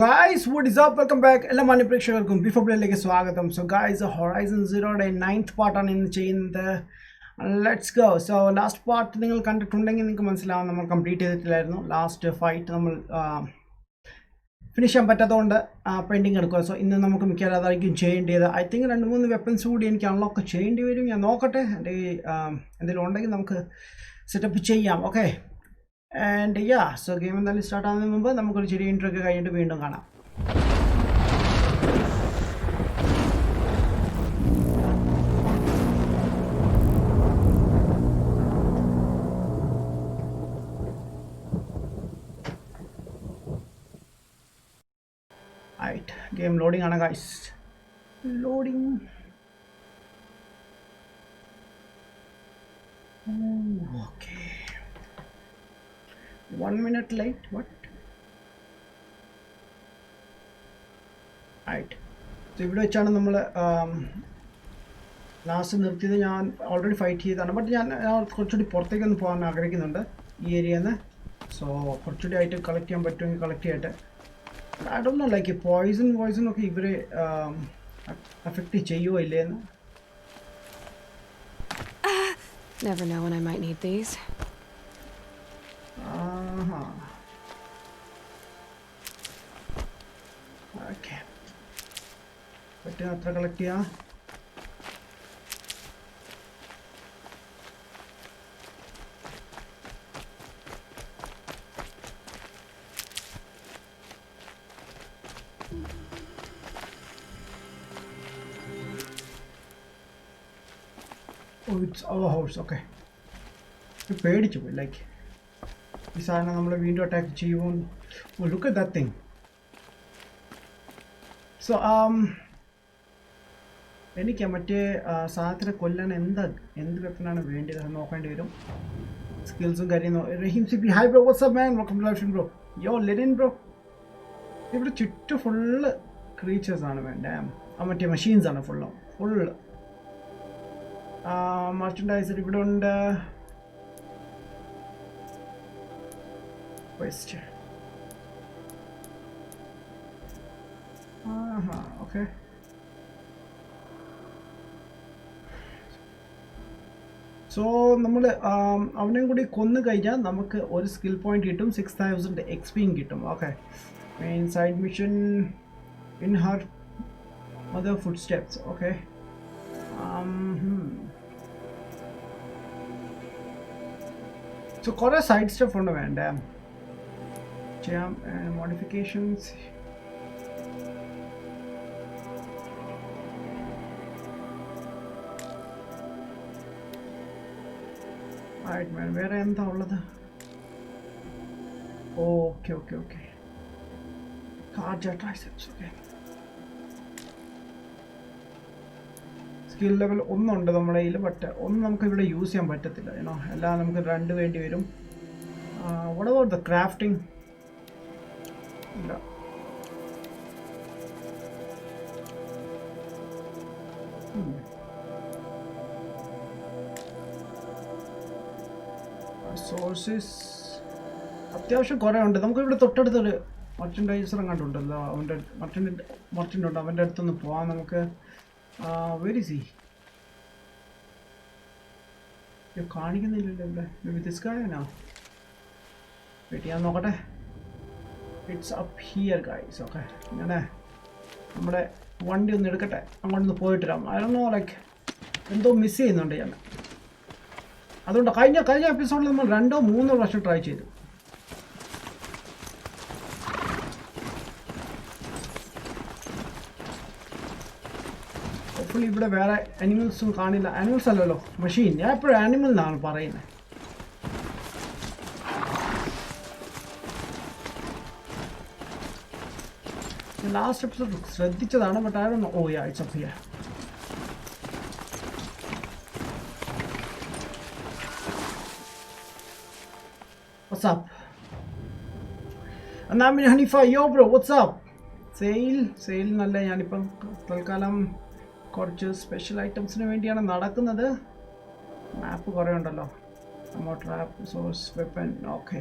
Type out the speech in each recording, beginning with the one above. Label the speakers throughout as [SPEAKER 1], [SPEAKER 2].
[SPEAKER 1] Guys, what is up? Welcome back. എല്ലാ മാന്യ പ്രേക്ഷകർക്കും ബിഫോർ പ്ലേയിലേക്ക് സ്വാഗതം. സോ ഗൈസ്, ഹൊറൈസൺ സീറോയുടെ 9th പാർട്ടാണ് ഇന്ന് ചെയ്യുന്നത്. Let's go. So last part നിങ്ങൾ കണ്ടിട്ടുണ്ടെങ്കിൽ നിങ്ങൾക്ക് മനസ്സിലാവും, നമ്മൾ കംപ്ലീറ്റ് ചെയ്തിട്ടില്ലായിരുന്നു. ലാസ്റ്റ് ഫൈറ്റ് നമ്മൾ ഫിനിഷ് ചെയ്യാൻ പറ്റാത്തതുകൊണ്ട് പെൻഡിങ് എടുക്കുക. സോ ഇന്ന് നമുക്ക് മിക്കവാറും അതായിരിക്കും ചെയ്യേണ്ടത്. ഐ തിങ്ക് 2-3 വെപ്പൺസ് കൂടി എനിക്ക് അൺലോക്ക് ചെയ്യേണ്ടി വരും. ഞാൻ നോക്കട്ടെ, എൻ്റെ എന്തെങ്കിലും ഉണ്ടെങ്കിൽ നമുക്ക് സെറ്റപ്പ് ചെയ്യാം. Okay, and yeah, so game എന്തായാലും സ്റ്റാർട്ട് ആകുന്നതിന് മുമ്പ് നമുക്കൊരു ചെറിയ ഇൻട്രോ ഒക്കെ കഴിഞ്ഞിട്ട് വീണ്ടും കാണാം. റൈറ്റ്, ഗെയിം ലോഡിംഗ് ആണ് guys. Loading. Okay, 1 minute late. What? Right. So ഇവിടെ വെച്ചാണ് നമ്മൾ ലാസ്റ്റ് നിർത്തിയത്. ഞാൻ ഓൾറെഡി ഫൈറ്റ് ചെയ്തതാണ്, ബട്ട് ഞാൻ കുറച്ചുകൂടി പുറത്തേക്കൊന്ന് പോകാൻ ആഗ്രഹിക്കുന്നുണ്ട് ഈ ഏരിയയിൽ നിന്ന്. സോ കുറച്ചുകൂടി ആയിട്ട് കളക്ട് ചെയ്യാൻ പറ്റുമെങ്കിൽ കളക്ട് ചെയ്യട്ടെ. I don't know, like poison ഒക്കെ ഇവരെ അഫക്റ്റ് ചെയ്യുമോ ഇല്ലേന്ന്.
[SPEAKER 2] Never know when I might need these.
[SPEAKER 1] Okay, പറ്റുന്ന അത്ര കളക്ട് ചെയ്യാം. ഓ, ഇറ്റ്സ് അവർ ഹൗസ്. ഓക്കെ, പേടിച്ചു പോയി. ലൈക്ക് ഈ സാധനം നമ്മൾ വീണ്ടും അറ്റാക്ക് ചെയ്യുമോ? Look at that thing. So എനിക്ക് മറ്റേ സാധനത്തിനെ കൊല്ലാൻ എന്ത് വെപ്പനാണ് വേണ്ടത് നോക്കേണ്ടി വരും. സ്കിൽസും കാര്യം. Rahim Sibi, hi bro, what's up man, welcome to live bro. Yo Lenin bro. ഇവിടെ ചുറ്റും ഫുള്ള് ക്രീച്ചേഴ്സാണ് വേണ്ട. മറ്റേ മെഷീൻസാണ് ഫുള്ള് മർച്ചൻഡൈസർ ഇവിടെ ഉണ്ട്. Waste. Okay. സോ നമ്മൾ അവനെയും കൂടി കൊന്നു കഴിഞ്ഞാൽ നമുക്ക് ഒരു സ്കിൽ പോയിന്റ് കിട്ടും, 6000 XPയും കിട്ടും. Okay, main side mission in her mother footsteps. Okay, so കുറേ സൈഡ് സ്റ്റെപ്പ് ഉണ്ട് വേണ്ടേ ചെയ്യാം. മോഡിഫിക്കേഷൻസ് വേറെ എന്താ ഉള്ളത്? ഓക്കെ ഓക്കെ ഓക്കെ, കാർജ ട്രൈസെപ്സ്. ഓക്കെ, സ്കിൽ ലെവൽ 1 ഉണ്ട് നമ്മുടെ കയ്യിൽ, ബട്ട് 1 നമുക്ക് ഇവിടെ യൂസ് ചെയ്യാൻ പറ്റത്തില്ല. ഏനോ എല്ലാം നമുക്ക് 2 വേണ്ടി വരും. What about the crafting? ഇല്ല. സോഴ്സസ് അത്യാവശ്യം കുറേ ഉണ്ട്. നമുക്ക് ഇവിടെ തൊട്ടടുത്തൊരു മർച്ചൻഡൈസറും കണ്ടുണ്ടല്ലോ. അവൻ്റെ മർച്ചൻ്റ് ഉണ്ട്, അവൻ്റെ അടുത്തൊന്ന് പോവാം നമുക്ക്. വെരി സി കാണിക്കുന്നില്ലല്ലോ ഇവിടെ. Maybe this guy no. Wait ചെയ്യാൻ നോക്കട്ടെ. It's up here guys. Okay, ഇങ്ങനെ നമ്മുടെ വണ്ടി ഒന്ന് എടുക്കട്ടെ, അങ്ങോട്ടൊന്ന് പോയിട്ട് വരാം. ഐ ഡോണ്ട് നോ, ലൈക്ക് എന്തോ മിസ് ചെയ്യുന്നുണ്ട് ഞാൻ. അതുകൊണ്ട് കഴിഞ്ഞ എപ്പിസോഡിൽ നമ്മൾ 2-3 പ്രാവശ്യം ട്രൈ ചെയ്തു. ഹോപ്പ്ഫുള്ളി ഇവിടെ വേറെ അനിമൽസും കാണില്ല. അനിമൽസ് അല്ലല്ലോ, മെഷീൻ. ഞാൻ എപ്പോഴും ആനിമൽ എന്നാണ് പറയുന്നത്. ലാസ്റ്റ് എപ്പിസോഡ് ശ്രദ്ധിച്ചതാണ്, but I don't know. Oh yeah, it's up here. What's up? എന്നാ ഹനീഫ, യോ ബ്രോ, വാട്ട്സ് അപ്പ്? സെയിൽ നല്ല. ഞാനിപ്പം തൽക്കാലം കുറച്ച് സ്പെഷ്യൽ ഐറ്റംസിന് വേണ്ടിയാണ് നടക്കുന്നത്. മാപ്പ് കുറേ ഉണ്ടല്ലോ. Trap, source, weapon. Okay,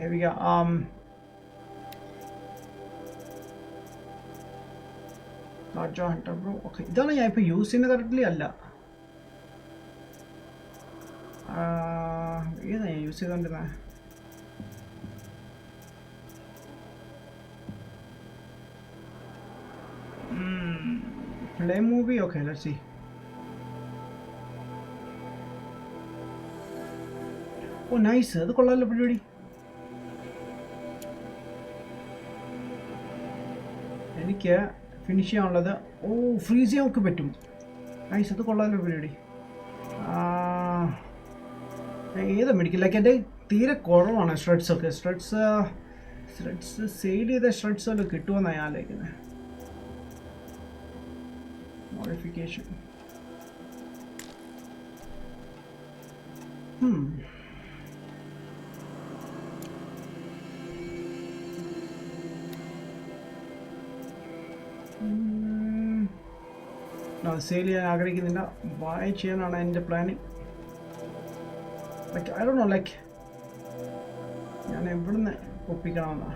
[SPEAKER 1] Larger hunter bro. Okay, ഇതാണ് ഞാൻ ഇപ്പോൾ യൂസ് ചെയ്യുന്നത് കറക്റ്റ്ലി അല്ല. ഏതാ ഞാൻ യൂസ് ചെയ്തുകൊണ്ടിരുന്നത്? Play movie. Okay, let's see. Oh, nice. അത് കൊള്ളാമല്ലോ പരിപാടി. എനിക്ക് ഫിനിഷ് ചെയ്യാനുള്ളത് ഫ്രീസ് ചെയ്യാൻ ഒക്കെ പറ്റും. നൈസ്, അത് കൊള്ളാമല്ലോ പരിപാടി. ഏതാ മേടിക്കില്ല? എൻ്റെ തീരെ കുറവാണ് ഷ്രെഡ്സ് ഒക്കെ. ഷ്രെഡ്സ് സെയിൽ ചെയ്ത ഷ്രെഡ്സ് വല്ലതും കിട്ടുമെന്നാണ് ഞാൻ ആലോചിക്കുന്നത്. മോഡിഫിക്കേഷൻ. സെയിൽ ചെയ്യാൻ ആഗ്രഹിക്കുന്നില്ല. ബൈ ചെയ്യാനാണ് എൻ്റെ planning. Like I don't know, like ഞാൻ എവിടുന്ന് ഒപ്പിക്കണമെന്നാ.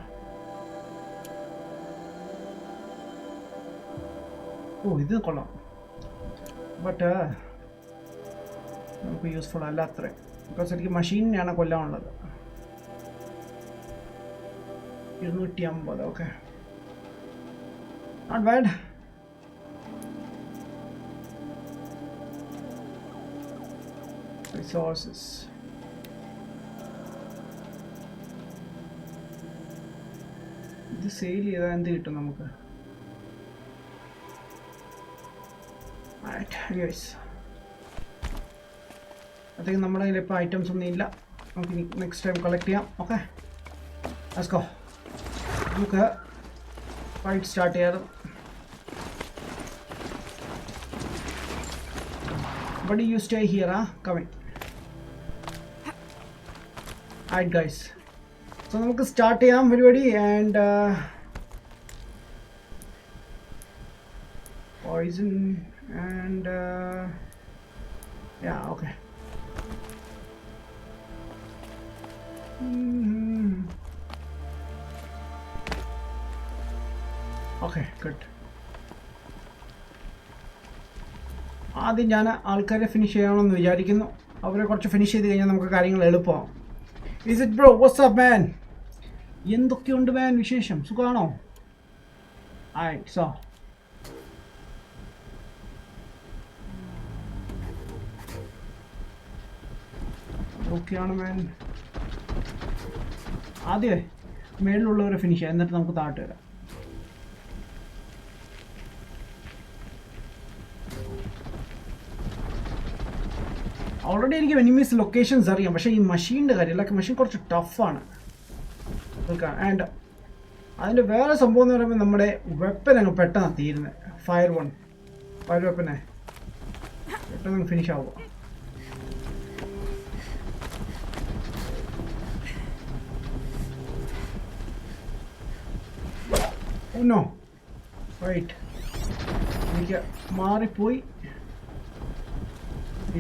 [SPEAKER 1] ഇത് കൊള്ളാം, ബട്ട് നമുക്ക് യൂസ്ഫുൾ അല്ല അത്ര. ബിക്കോസ് എനിക്ക് മെഷീനിനെയാണ് കൊല്ലാനുള്ളത്. 250. Okay, not bad. Resources. ഇത് സെയിൽ ചെയ്താൽ എന്ത് കിട്ടും നമുക്ക്? അതൊക്കെ നമ്മുടെ കയ്യിൽ ഇപ്പോൾ ഐറ്റംസ് ഒന്നും ഇല്ല. നമുക്ക് നെക്സ്റ്റ് ടൈം കളക്ട് ചെയ്യാം. Okay, let's go. നമുക്ക് ഫൈറ്റ് സ്റ്റാർട്ട് ചെയ്യാം. Buddy, you stay here, huh? Coming. Alright guys, so നമുക്ക് സ്റ്റാർട്ട് ചെയ്യാം പരിപാടി. And poison and yeah, okay. Okay, good. ആദ്യം ഞാൻ ആൾക്കാരെ ഫിനിഷ് ചെയ്യണമെന്ന് വിചാരിക്കുന്നു. അവരെ കുറച്ച് ഫിനിഷ് ചെയ്ത് കഴിഞ്ഞാൽ നമുക്ക് കാര്യങ്ങൾ എളുപ്പമാവും. Is it bro? What's up man? എന്തൊക്കെയുണ്ട് മാൻ വിശേഷം? സുഖമാണോ? സോ ഓക്കെയാണ് മാൻ. ആദ്യമേ മേളിലുള്ളവരെ ഫിനിഷ് ചെയ്യാം, എന്നിട്ട് നമുക്ക് താഴോട്ട് വരാം. ഓൾറെഡി എനിക്ക് എനിമീസ് ലൊക്കേഷൻസ് അറിയാം, പക്ഷേ ഈ മെഷീൻ്റെ കാര്യം, ലൈക്ക് മെഷീൻ കുറച്ച് ടഫാണ്. ആൻഡ് അതിൻ്റെ വേറെ സംഭവം എന്ന് പറയുമ്പോൾ നമ്മുടെ വെപ്പൻ അങ്ങ് പെട്ടെന്ന് തീരുന്നത്. ഫയർ വെപ്പനെ പെട്ടെന്ന് ഫിനിഷ് ആവുക. നോ റൈറ്റ്, എനിക്ക് മാറിപ്പോയി.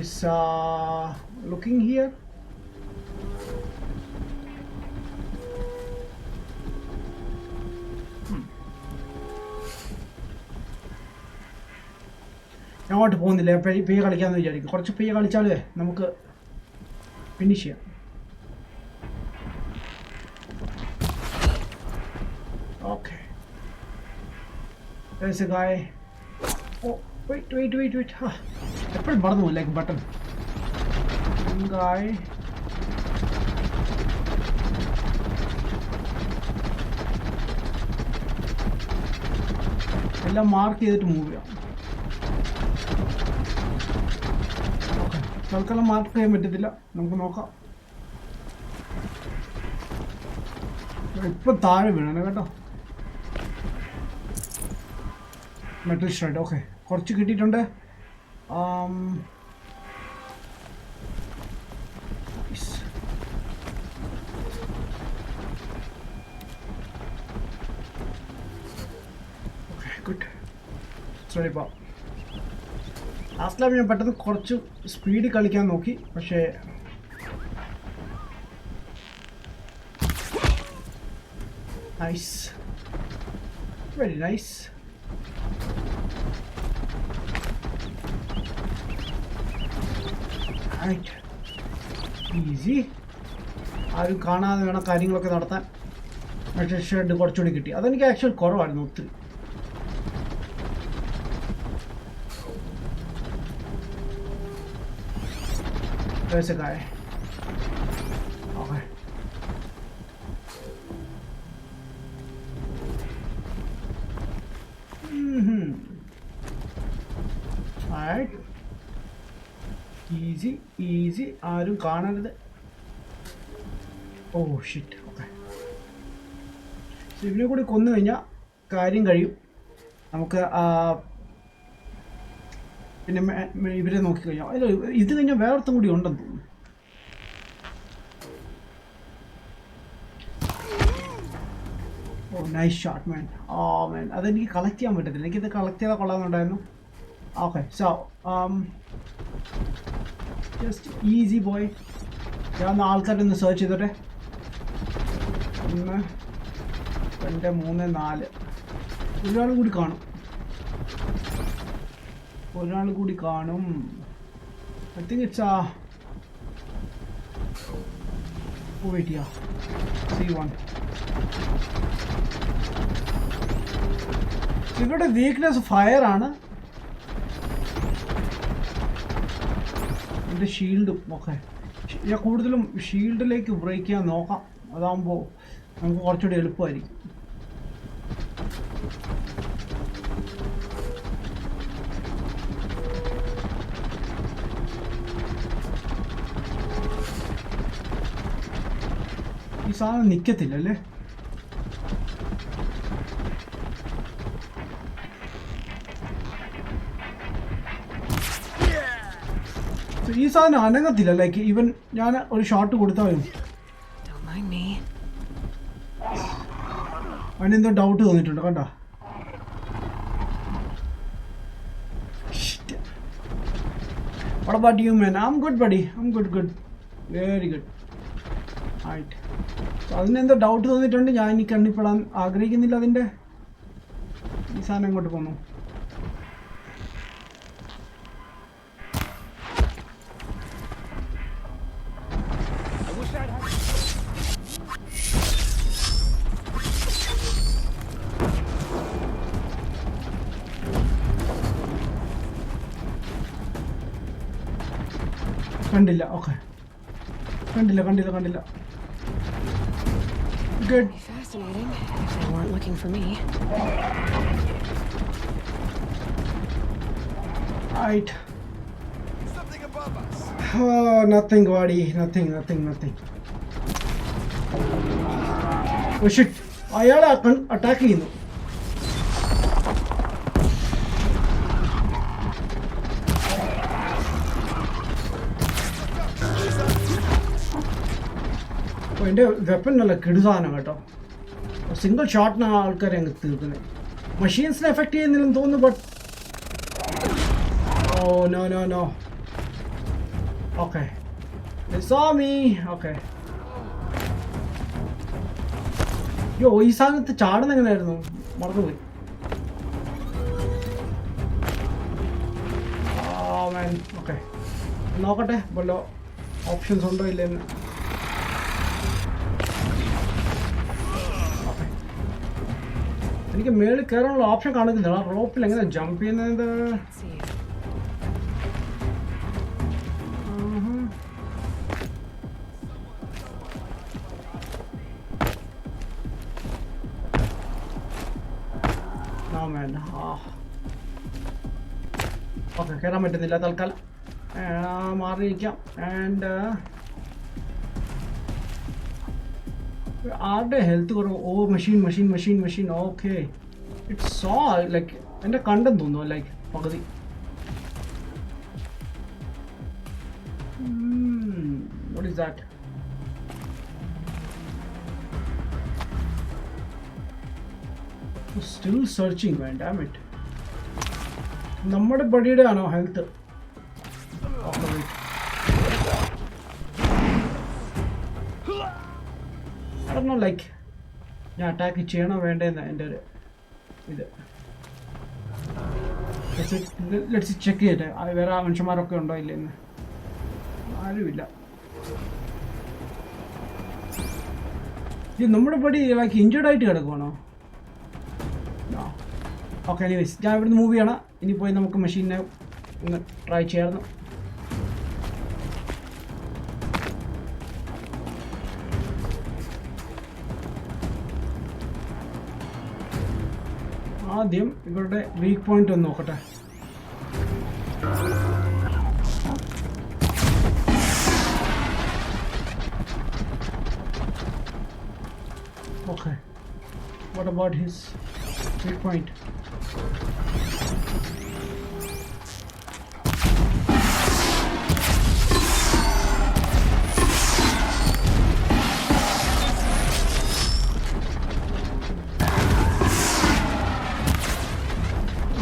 [SPEAKER 1] Is looking here. അങ്ങോട്ട് പോകുന്നില്ല. പെയ്യ കളിക്കാമെന്ന് വിചാരിക്കും. കുറച്ച് പെയ്യ കളിച്ചാലേ നമുക്ക് ഫിനിഷ് ചെയ്യാം. Okay, there's a guy. Oh, wait. എപ്പോഴും മറന്നു പോകും, ലൈക്ക് ബട്ടൺ. guy. എല്ലാം മാർക്ക് ചെയ്തിട്ട് മൂവ് ചെയ്യാം. ഓക്കെ, തൽക്കാലം മാർക്ക് ചെയ്യാൻ പറ്റത്തില്ല, നമുക്ക് നോക്കാം. ഇപ്പം താഴെ വീണേ കേട്ടോ. Metal shred. ഓക്കെ, കുറച്ച് കിട്ടിയിട്ടുണ്ട്. ഗുഡ്. സോറിപ്പാ, ലാസ്റ്റ് ടൈം ഞാൻ പെട്ടെന്ന് കുറച്ച് സ്പീഡിൽ കളിക്കാൻ നോക്കി, പക്ഷേ നൈസ്, വെരി നൈസ്. ഈസി. ആരും കാണാതെ വേണം കാര്യങ്ങളൊക്കെ നടത്താൻ. പക്ഷേ ഷെഡ് കുറച്ചുകൂടി കിട്ടി. അതെനിക്ക് ആക്ച്വൽ കുറവായിരുന്നു ഒത്തിരി. There's a guy. Okay. Alright. Easy. ആരും കാണരുത്. Oh shit. ഓക്കെ. ഇവനെ കൂടി കൊന്നു കഴിഞ്ഞാൽ കാര്യം കഴിയും. നമുക്ക് പിന്നെ ഇവരെ നോക്കിക്കഴിഞ്ഞാൽ അല്ല ഇത് കഴിഞ്ഞാൽ വേറെത്തും കൂടി ഉണ്ടെന്ന് തോന്നുന്നു. ഓ നൈസ് ഷോട്ട് മാൻ. മാൻ അതെനിക്ക് കളക്ട് ചെയ്യാൻ പറ്റത്തില്ല. എനിക്കിത് കളക്ട് ചെയ്താൽ കൊള്ളാമെന്നുണ്ടായിരുന്നു. Okay so just easy boy. ഞാൻ ആൾക്കാരെ ഒന്ന് സെർച്ച് ചെയ്തോട്ടെ. 1 2 3 4 ഒരാളും കൂടി കാണും. I think it's wait, yeah. See one. ഇവരുടെ വീക്ക്നെസ് ഫയർ ആണ്. എൻ്റെ ഷീൽഡും ഓക്കെ. ഞാൻ കൂടുതലും ഷീൽഡിലേക്ക് ബ്രേക്ക് ചെയ്യാൻ നോക്കാം. അതാകുമ്പോൾ നമുക്ക് കുറച്ചുകൂടി എളുപ്പമായിരിക്കും. ഈ സാധനം നിൽക്കത്തില്ലല്ലേ? ഈ സാധനം അനങ്ങത്തില്ല. ലൈക്ക് ഈവൻ ഞാൻ ഒരു ഷോട്ട് കൊടുത്താലും അവനെന്തോ ഡൗട്ട് തോന്നിയിട്ടുണ്ട്. കണ്ടോ? What about you, man? I'm good, buddy. I'm good. Very good. Right. So അതിനെന്തോ ഡൗട്ട് തോന്നിയിട്ടുണ്ട്. ഞാൻ ഇനി കണ്ണിപ്പെടാൻ ആഗ്രഹിക്കുന്നില്ല. അതിൻ്റെ ഈ സാധനം എങ്ങോട്ട് പോന്നു? കണ്ടില്ല. ഓക്കെ കണ്ടില്ല. Good.
[SPEAKER 2] Fascinating. If they weren't looking for me.
[SPEAKER 1] Right.
[SPEAKER 3] Something above us.
[SPEAKER 1] Oh, nothing, buddy. Nothing. Oh shit. അയാളെ അറ്റാക്ക് ചെയ്യുന്നു. എൻ്റെ വെപ്പൺ നല്ല കിടുസാധനം കേട്ടോ. സിംഗിൾ ഷോട്ടിനാണ് ആൾക്കാരെ അങ്ങ് തീർക്കുന്നത്. മെഷീൻസിനെ എഫക്റ്റ് ചെയ്യുന്നില്ലെന്ന് തോന്നുന്നു. ബട്ട് ഓ നോ ഓക്കെ സ്വാമി. ഓക്കെ ഈ സാധനത്ത് ചാടുന്ന എങ്ങനെയായിരുന്നു? മറന്നുപോയി. ഓക്കെ നോക്കട്ടെ വല്ല ഓപ്ഷൻസ് ഉണ്ടോ ഇല്ലെന്ന്. എനിക്ക് മേളിൽ കയറാനുള്ള ഓപ്ഷൻ കാണുന്നില്ല. റോപ്പിൽ എങ്ങനെ ജമ്പ് ചെയ്യുന്നത്? ഓക്കെ കയറാൻ പറ്റുന്നില്ല തൽക്കാലം. മാറിയിരിക്കാം. ആൻഡ് ആരുടെ ഹെൽത്ത് കുറവ്? Oh machine. Okay it's all like എൻ്റെ കണ്ടെന്ന് തോന്നുന്നു. ലൈക്ക് പകുതി. What is that? Still searching. Damn it. നമ്മുടെ ബഡിയുടെ ആണോ ഹെൽത്ത്? കാരണം ലൈക്ക് ഞാൻ അറ്റാക്ക് ചെയ്യണോ വേണ്ടതെന്ന് എൻ്റെ ഒരു ഇത്. ലെറ്റ്സ് ചെക്ക് ചെയ്യട്ടെ വേറെ മനുഷ്യന്മാരൊക്കെ ഉണ്ടോ ഇല്ലെന്ന്. ആരുമില്ല. ഇത് നമ്മുടെ പടി ലൈക്ക് ഇഞ്ചേർഡ് ആയിട്ട് കിടക്കുവാണോ? ഓക്കെ, എനിവേസ് ഞാൻ ഇവിടുന്ന് മൂവ് ചെയ്യണം. ഇനി പോയി നമുക്ക് മെഷീനെ ഒന്ന് ട്രൈ ചെയ്യാമായിരുന്നു. ആദ്യം ഇവരുടെ വീക്ക് പോയിന്റ് ഒന്ന് നോക്കട്ടെ. Okay, what about his weak point?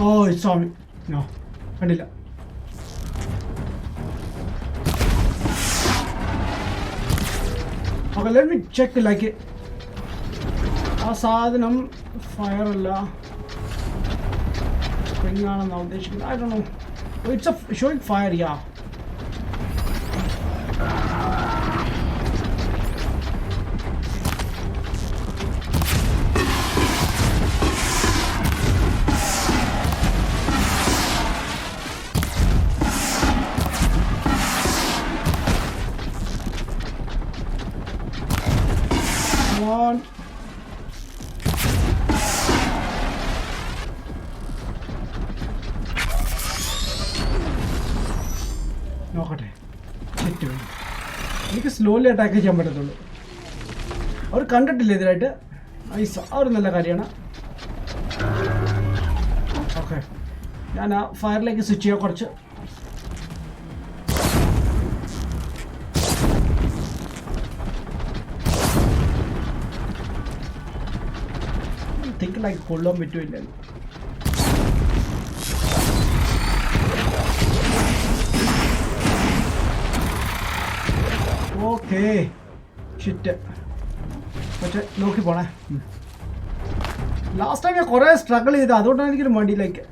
[SPEAKER 1] Oh, it saw me. No, കണ്ടില്ല. Okay, let me check like it. ആ സാധനം ഫയർ അല്ല, സ്പ്രിംഗ് ആണെന്നാണ് ഉദ്ദേശിക്കുന്നത്. I don't no. It's A showing fire. Yeah, on. നോക്കട്ടെ. എനിക്ക് സ്ലോലി അറ്റാക്ക് ചെയ്യാൻ പറ്റത്തുള്ളൂ. അവർ കണ്ടിട്ടില്ല ഇതിലായിട്ട്. ഐസ് ആ ഒരു നല്ല കാര്യമാണ്. ഓക്കെ, ഞാൻ ആ ഫയറിലേക്ക് സ്വിച്ച് ചെയ്യാം കുറച്ച്. തിങ്ക് ലൈക്ക് കൊള്ളാൻ പറ്റുമില്ല. Okay, shit. പക്ഷെ നോക്കി പോണേ. ലാസ്റ്റ് ടൈം ഞാൻ കുറേ സ്ട്രഗിൾ ചെയ്ത്, അതുകൊണ്ടാണ് എനിക്കൊരു മടിയിലേക്ക്.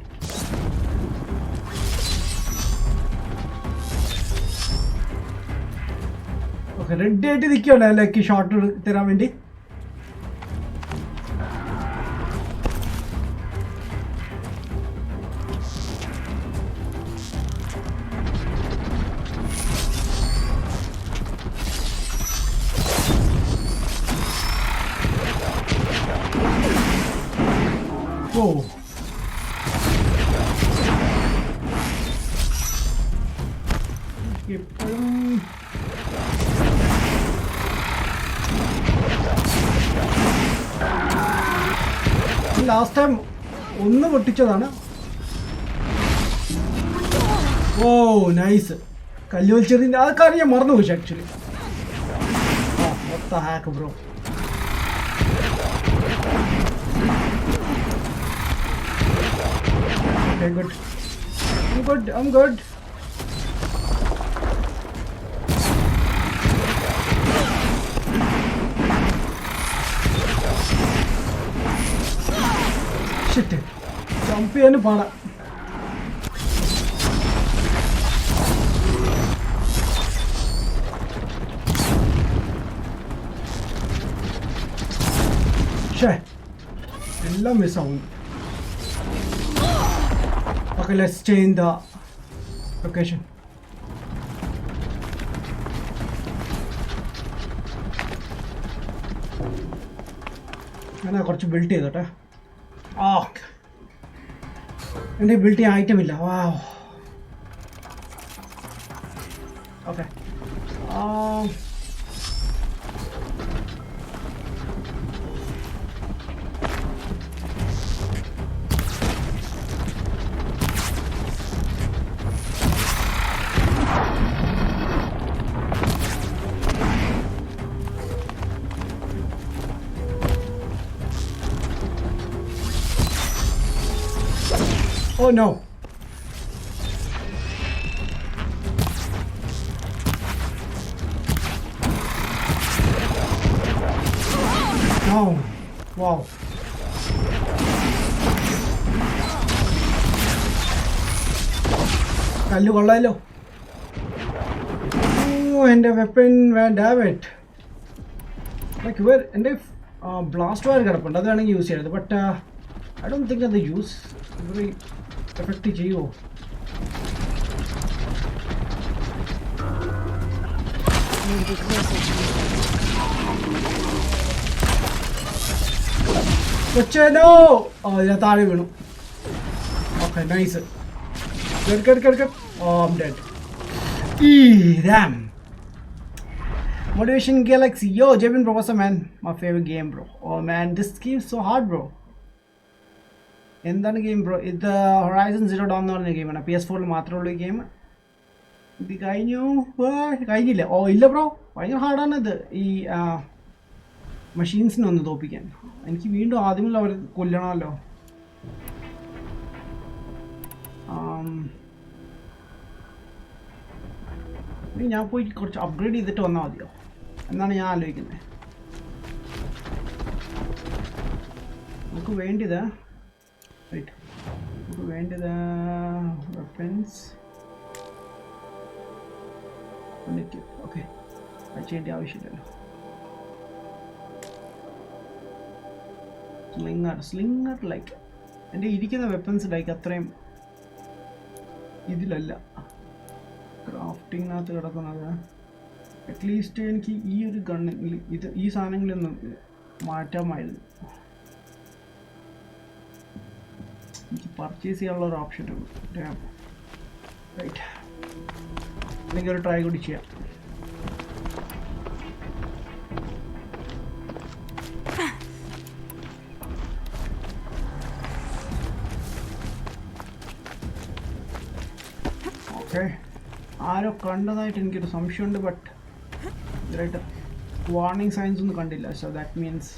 [SPEAKER 1] ഓക്കെ, റെഡി ആയിട്ട് നിൽക്കുകയാണ് ലൈക്ക് ഷോട്ട് തരാൻ വേണ്ടി. Oh. ലാസ്റ്റ് ടൈം ഒന്ന് പൊട്ടിച്ചതാണ്. ഓ നൈസ്. കല്ലുവൽച്ചെറിൻ്റെ ആ കാര്യം ഞാൻ മറന്നു പോയി ആക്ച്വലി. മൊത്തം hack bro. Okay, good. I'm good. Shit. Jump ചെയ്യാനും പാടാ. ഷേ, എല്ലാം മിസ്സാവുന്നു. Okay, let's change the location. ഞാൻ കുറച്ച് ബിൽഡ് ചെയ്തോട്ടെ. ഓക്കെ, എൻ്റെ ബിൽഡ് ചെയ്യാൻ ഐറ്റം ഇല്ല. വാ, okay. Oh no. No. Wow. കല്ല് കൊള്ളാലോ. എൻ്റെ വെപ്പൻ ഡാം ഇറ്റ് ലൈക്ക് ഇവർ എൻ്റെ ബ്ലാസ്റ്റ് വയർ കിടപ്പുണ്ട് അത് വേണമെങ്കിൽ യൂസ് ചെയ്യരുത് ബട്ട് ഐ ഡോണ്ട് തിങ്ക് അത് യൂസ് ഇവർ എഫക്റ്റ് ചെയ്യുമോ
[SPEAKER 2] Need to be closer to you.
[SPEAKER 1] കൊച്ചേനോ ഞാൻ താഴെ വീണു okay nice കെട് oh I'm dead damn Motivation Galaxy yo Jevin bro what's up man my favorite game bro oh man this game is so hard bro എന്താണ് game bro ഇത് horizon zero Don എന്ന് പറഞ്ഞ ഗെയിമാണ് PS4 മാത്രമേ ഉള്ളൂ ഈ game ഇത് കഴിഞ്ഞില്ല ഓ ഇല്ല ബ്രോ ഭയങ്കര ഹാർഡാണ് ഇത് ഈ മെഷീൻസിനെ ഒന്ന് തോപ്പിക്കാൻ എനിക്ക് വീണ്ടും ആദ്യമുള്ള അവർ കൊല്ലണമല്ലോ ഞാൻ പോയി കുറച്ച് അപ്ഗ്രേഡ് ചെയ്തിട്ട് വന്നാൽ മതിയോ എന്നാണ് ഞാൻ ആലോചിക്കുന്നത് നമുക്ക് വേണ്ടിയത് വെപ്പൻസ് ഓക്കെ അത് ചെയ്യേണ്ട ആവശ്യമില്ലല്ലോ സ്ലിങ്ങർ ലൈക്ക് എൻ്റെ ഇരിക്കുന്ന വെപ്പൻസ് ലൈക്ക് അത്രയും ഇതിലല്ല ക്രാഫ്റ്റിങ്ങിനകത്ത് കിടക്കുന്നത് അറ്റ്ലീസ്റ്റ് എനിക്ക് ഈ ഒരു ഗണ്ണിൽ ഈ സാധനങ്ങളൊന്നും മാറ്റാമായിരുന്നു എനിക്ക് പർച്ചേസ് ചെയ്യാനുള്ള ഒരു ഓപ്ഷൻ ഉണ്ട് റൈറ്റ് അല്ലെങ്കിൽ ഒരു ട്രൈ കൂടി ചെയ്യാം ഓക്കെ ആരോ കണ്ടതായിട്ട് എനിക്കൊരു സംശയമുണ്ട് ബട്ട് ഇതായിട്ട് വാർണിംഗ് സൈൻസ് ഒന്നും കണ്ടില്ല so that means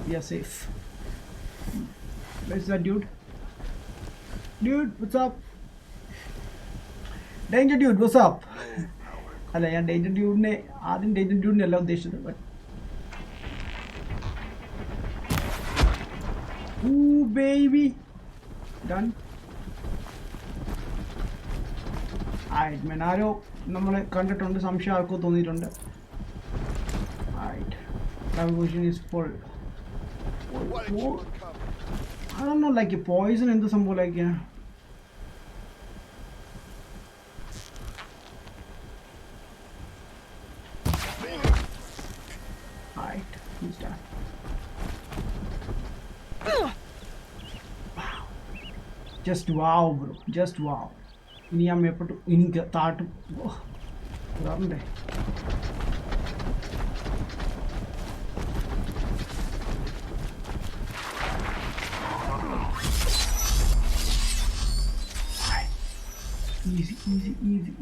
[SPEAKER 1] we R safe Where's that dude? Dude, what's up? Danger dude, what's up? അല്ല ഞാൻ ഡേഞ്ചർ ഡ്യൂഡിനെ ആദ്യം ഡേഞ്ചർ ഡ്യൂഡിനെ അല്ല ഉദ്ദേശിച്ചത് ബട്ട് ബേബി ഡൺ ആരോ നമ്മളെ കണ്ടിട്ടുണ്ട് സംശയം ആർക്കോ തോന്നിയിട്ടുണ്ട് അതൊന്നും ലൈക്ക് പോയിസൺ എന്ത് സംഭവം ലൈക്ക് ജസ്റ്റ് വാവ് ബ്രോ ജസ്റ്റ് വാവ് ഇനി ഞാൻ മേപ്പെട്ടു എനിക്ക് താട്ടും ഇതാറുണ്ടേ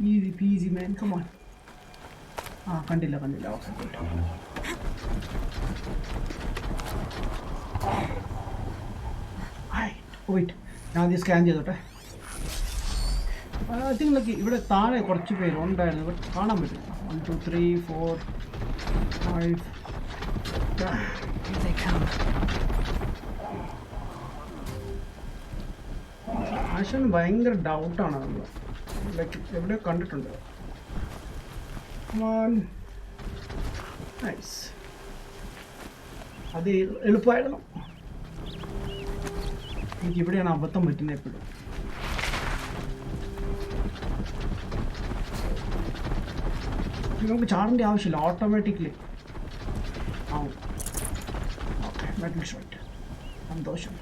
[SPEAKER 1] easy peasy man come on കണ്ടില്ല ഓക്കെ വെയിറ്റ് ഞാൻ ആദ്യം സ്കാൻ ചെയ്തോട്ടെ ഐ തിങ്ക് ലൈക്ക് ഇവിടെ താഴെ കുറച്ച് പേര് ഉണ്ടായിരുന്നു ബട്ട് കാണാൻ പറ്റില്ല 1 2 3 4 5 ആശൻ ഭയങ്കര ഡൗട്ടാണ് നമ്മൾ ലൈക്ക് എവിടെയോ കണ്ടിട്ടുണ്ട് നൈസ് അത് എളുപ്പമായിരുന്നു എനിക്ക് ഇവിടെയാണ് അബദ്ധം പറ്റുന്നത് എപ്പോഴും നമുക്ക് ചാടേണ്ട ആവശ്യമില്ല ഓട്ടോമാറ്റിക്കലി ആവും ഓക്കെ മെറ്റൽ ഷോട്ട് സന്തോഷം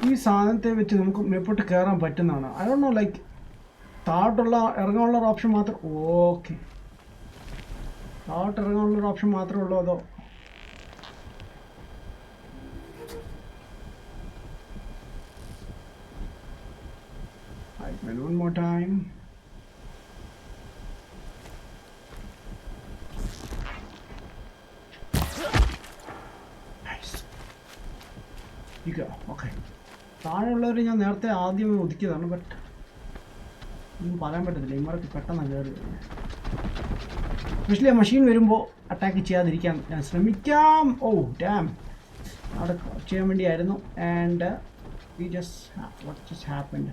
[SPEAKER 1] ഈ സാധനത്തെ വെച്ച് നമുക്ക് മേപ്പോട്ട് കയറാൻ പറ്റുന്നതാണ് ഐ ഡോണ്ട് നോ ലൈക്ക് താഴോട്ടുള്ള ഇറങ്ങാനുള്ള ഒരു ഓപ്ഷൻ മാത്രം ഓക്കെ താഴോട്ട് ഇറങ്ങാനുള്ള ഒരു ഓപ്ഷൻ മാത്രമേ ഉള്ളൂ അതോ one more time nice you go okay താഴെയുള്ളവർ ഞാൻ നേരത്തെ ആദ്യം ഒതുക്കിയതാണ് ബട്ട് ഒന്നും പറയാൻ പറ്റത്തില്ല ഇമാർക്ക് പെട്ടെന്ന് കയറി എസ്പെഷ്യലി ആ മെഷീൻ വരുമ്പോൾ അറ്റാക്ക് ചെയ്യാതിരിക്കാൻ ഞാൻ ശ്രമിക്കാം ഓ ഡാം അവിടെ ചെയ്യാൻ വേണ്ടിയായിരുന്നു. And we just what just happened.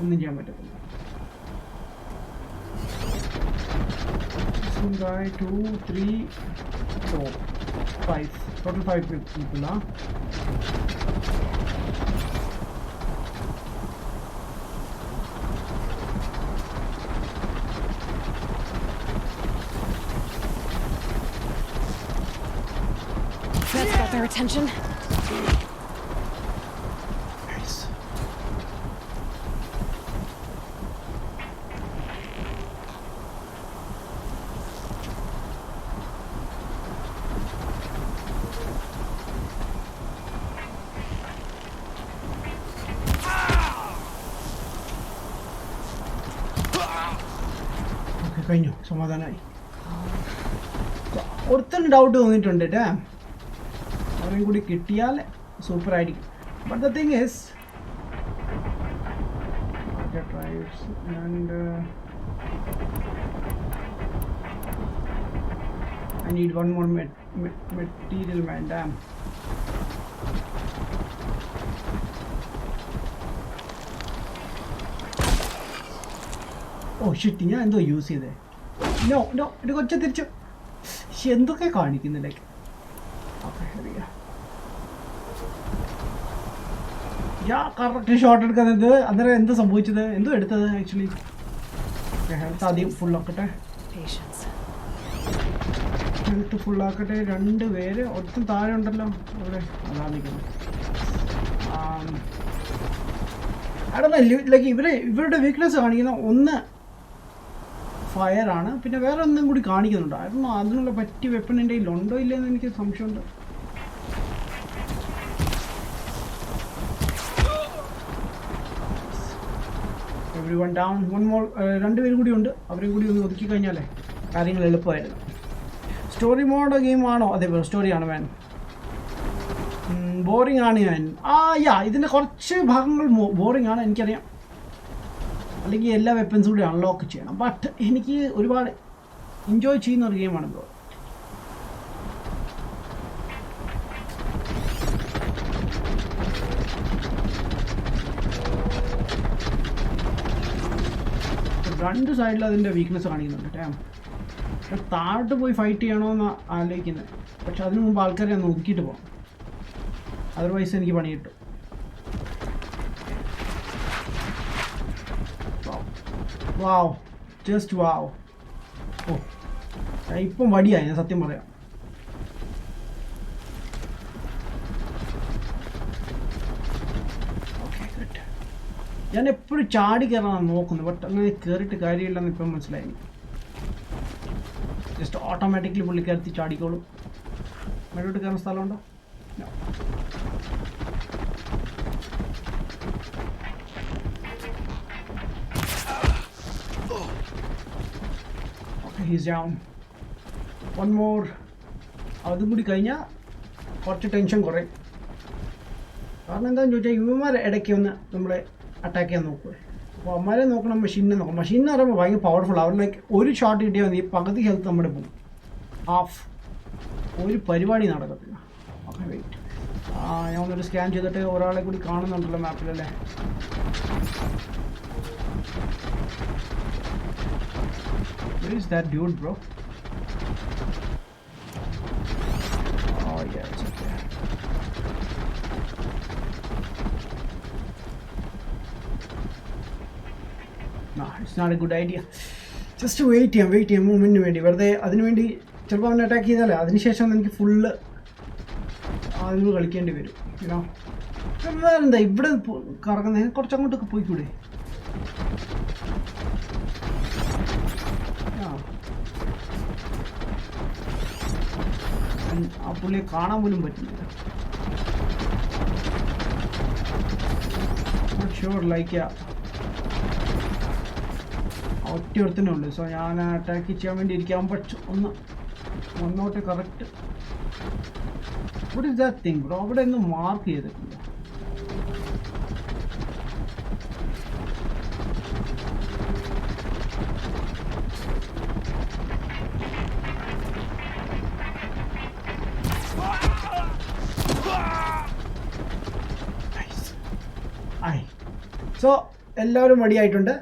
[SPEAKER 1] ഒന്നും ചെയ്യാൻ പറ്റത്തില്ല. 2, 3, 4, 5. Total 5 people.
[SPEAKER 2] That's got their attention.
[SPEAKER 1] Nice. കഴിഞ്ഞു, സമാധാനമായി. ഒരുത്തന്നെ ഡൗട്ട് തോന്നിയിട്ടുണ്ട് കേട്ടോ, അവരെയും കൂടി കിട്ടിയാൽ സൂപ്പറായിരിക്കും. But the thing is and I need one more material വേണ്ട. ഓ ഷിറ്റ്, ഞാൻ എന്തോ യൂസ് ചെയ്തേ. നോ നോ, ഇത് കൊച്ചു തിരിച്ചു. എന്തൊക്കെ കാണിക്കുന്നില്ലേക്ക്. ഓക്കെ, കറക്റ്റ് ഷോട്ട് എടുക്കുന്നത്. അന്നേരം എന്ത് സംഭവിച്ചത്, എന്തോ എടുത്തത് ആക്ച്വലി. ഹെൽത്ത് ആദ്യം ഫുള്ളാക്കട്ടെ, ഹെൽത്ത് ഫുള്ളാക്കട്ടെ. 2 പേര് ഒട്ടും താഴെ ഉണ്ടല്ലോ അവിടെ, അതാ നിൽക്കുന്നത്. അവിടെ ലൈക്ക് ഇവരുടെ വീക്ക്നെസ് കാണിക്കുന്ന ഒന്ന് ഫയറാണ്, പിന്നെ വേറെ ഒന്നും കൂടി കാണിക്കുന്നുണ്ട്. ആയിരുന്നു അതിനുള്ള പറ്റിയ വെപ്പൺ എൻ്റെ കയ്യിൽ ഉണ്ടോ ഇല്ലയെന്ന് എനിക്ക് സംശയമുണ്ട്. Every one down. 1 മോർ. 2 പേരും കൂടി ഉണ്ട്, അവരെയും കൂടി ഒന്ന് ഒതുക്കി കഴിഞ്ഞാലേ കാര്യങ്ങൾ എളുപ്പമായിരുന്നു. സ്റ്റോറി മോഡ് ഗെയിമാണോ? അതെ, സ്റ്റോറിയാണ് മാൻ. ബോറിംഗ് ആണ് ഞാൻ. ഇതിൻ്റെ കുറച്ച് ഭാഗങ്ങൾ ബോറിംഗ് ആണ്, എനിക്കറിയാം. അല്ലെങ്കിൽ എല്ലാ വെപ്പൻസും കൂടി അൺലോക്ക് ചെയ്യണം. ബട്ട് എനിക്ക് ഒരുപാട് എൻജോയ് ചെയ്യുന്ന ഒരു ഗെയിമാണ് ബ്രോ. രണ്ട് സൈഡിൽ അതിൻ്റെ വീക്ക്നെസ് കാണിക്കുന്നുണ്ട് കേട്ടോ. താഴോട്ട് പോയി ഫൈറ്റ് ചെയ്യണമെന്ന് ആലോചിക്കുന്നത്, പക്ഷെ അതിനു മുമ്പ് ആൾക്കാരെ ഒന്ന് ഒതുക്കിയിട്ട് പോകാം, അതർവൈസ് എനിക്ക് പണി കിട്ടും. വാവ്, ജസ്റ്റ് വാവ്. ഓ, ഇപ്പം വടിയായി, ഞാൻ സത്യം പറയാം. Okay, good. ഞാൻ എപ്പോഴും ചാടി കയറാനാണ് നോക്കുന്നത്, ബട്ട് അങ്ങനെ കയറിയിട്ട് കാര്യമില്ലെന്ന് ഇപ്പം മനസ്സിലായി. ജസ്റ്റ് ഓട്ടോമാറ്റിക്കലി പുള്ളിക്കകത്ത് ചാടിക്കോളും. മേലോട്ട് കയറുന്ന സ്ഥലമുണ്ടോ? He's down. One more. അതും കൂടി കഴിഞ്ഞാൽ കുറച്ച് ടെൻഷൻ കുറയും. കാരണം എന്താണെന്ന് ചോദിച്ചാൽ ഇവന്മാർ ഇടയ്ക്ക് ഒന്ന് നമ്മളെ അറ്റാക്ക് ചെയ്യാൻ നോക്കുക. അപ്പോൾ അമ്മമാരെ നോക്കണം, മെഷീനെ നോക്കണം. മെഷീൻ എന്ന് പറയുമ്പോൾ ഭയങ്കര പവർഫുൾ. അവരിലേക്ക് ഒരു ഷോട്ട് കിട്ടിയാൽ മതി, പകുതി ഹെൽത്ത് നമ്മുടെ പോകും. ഹാഫ്. ഒരു പരിപാടി നടക്കത്തില്ല. Okay, wait. ഞാൻ ഒന്നൊരു സ്കാൻ ചെയ്തിട്ട് ഒരാളെ കൂടി കാണുന്നുണ്ടല്ലോ മാപ്പിലല്ലേ. Where is that dude, bro? Oh yeah, it's okay. No, it's not a good idea. Just wait ചെയ്യാം മൂവ്മെൻറ്റിന് വേണ്ടി. വെറുതെ അതിനുവേണ്ടി ചിലപ്പോൾ അവനെ അറ്റാക്ക് ചെയ്താലേ അതിനുശേഷം എനിക്ക് ഫുള്ള് അതിന് കളിക്കേണ്ടി വരും. എന്താ ഇവിടെ കറങ്ങുന്നത്? കുറച്ചങ്ങോട്ടൊക്കെ പോയിക്കൂടെ? ആ പുള്ളിയെ കാണാൻ പോലും പറ്റുന്നില്ല. ഷുവർ ലൈക്ക് ഒറ്റ ഒരുത്തന്നെ ഉള്ളു. സോ ഞാൻ അറ്റാക്ക് ചെയ്യാൻ വേണ്ടി ഇരിക്കാൻ പറ്റും. ഒന്നോട്ട് correct. What is that thing, bro? അവിടെ ഒന്നും മാർക്ക് ചെയ്തിട്ടില്ല. സോ എല്ലാവരും റെഡി ആയിട്ടുണ്ട്.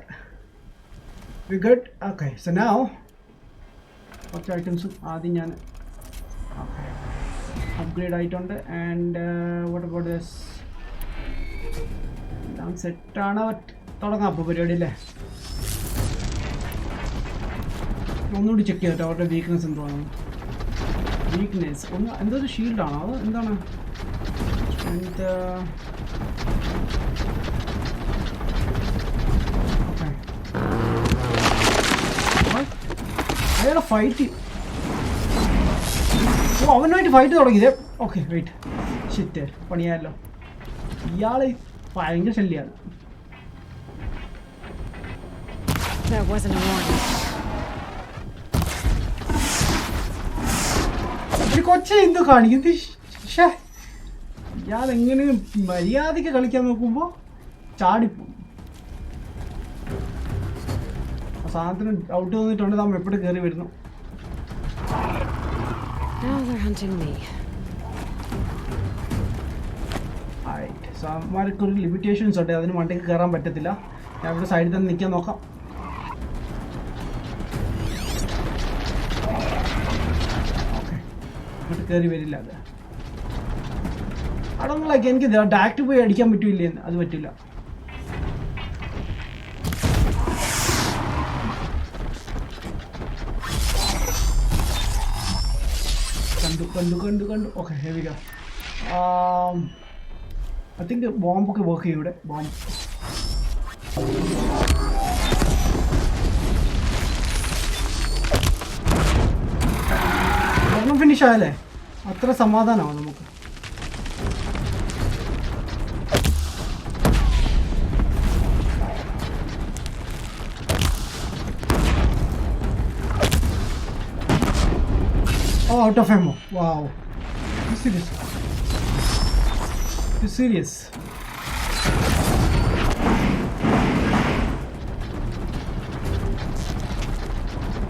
[SPEAKER 1] We good. Okay so now കുറച്ച് ഐറ്റംസും ആദ്യം ഞാൻ അപ്ഗ്രേഡ് ആയിട്ടുണ്ട്. And what about this? എല്ലാം സെറ്റാണ്. തുടങ്ങാം അപ്പോൾ പരിപാടി അല്ലേ? ഒന്നുകൂടി ചെക്ക് ചെയ്തിട്ട് അവരുടെ വീക്ക്നെസ് എന്തുവാണ്. വീക്ക്നെസ് ഒന്ന് എന്തോ ഒരു ഷീൽഡാണോ അത് എന്താണ്? അയാളെ ഫൈറ്റ് അവനുമായിട്ട് ഫൈറ്റ് തുടങ്ങിയത്. ഓക്കെ വെയിറ്റ്, ഷിറ്റ് പണിയായല്ലോ. ഇയാൾ ഭയങ്കര ശല്യാണ്.
[SPEAKER 2] That wasn't a warning.
[SPEAKER 1] ഒരു കൊച്ചെ എന്തോ കാണിക്കുന്നത്. ഇയാൾ എങ്ങനെ മര്യാദയ്ക്ക് കളിക്കാൻ നോക്കുമ്പോൾ ചാടിപ്പോകും. സാധനത്തിന് ഔട്ട് തോന്നിയിട്ടുണ്ട്. നമ്മൾ എപ്പോഴും കയറി വരുന്നു.
[SPEAKER 2] Now they're hunting me.
[SPEAKER 1] സാമാർക്ക് ഒരു ലിമിറ്റേഷൻസ് ഉണ്ട്. അതിന് വണ്ടിക്ക് കയറാൻ പറ്റത്തില്ല. ഞാൻ ഇവിടെ സൈഡിൽ തന്നെ നിൽക്കാൻ നോക്കാം. ഓക്കെ ഇങ്ങോട്ട് കയറി വരില്ല. അത് അതൊന്നും ലൈക്ക് എനിക്ക് ഡയറക്റ്റ് പോയി അടിക്കാൻ പറ്റില്ലേ? അത് പറ്റില്ല. കണ്ടു. Okay heavy go. I think ബോംബൊക്കെ വർക്ക് ചെയ്യും ഇവിടെ. ബോംബ് ഒരെണ്ണം ഫിനിഷ് ആയല്ലേ? അത്ര സമാധാനമാണ് നമുക്ക്. Oh, out of ammo. Wow. You serious? You serious?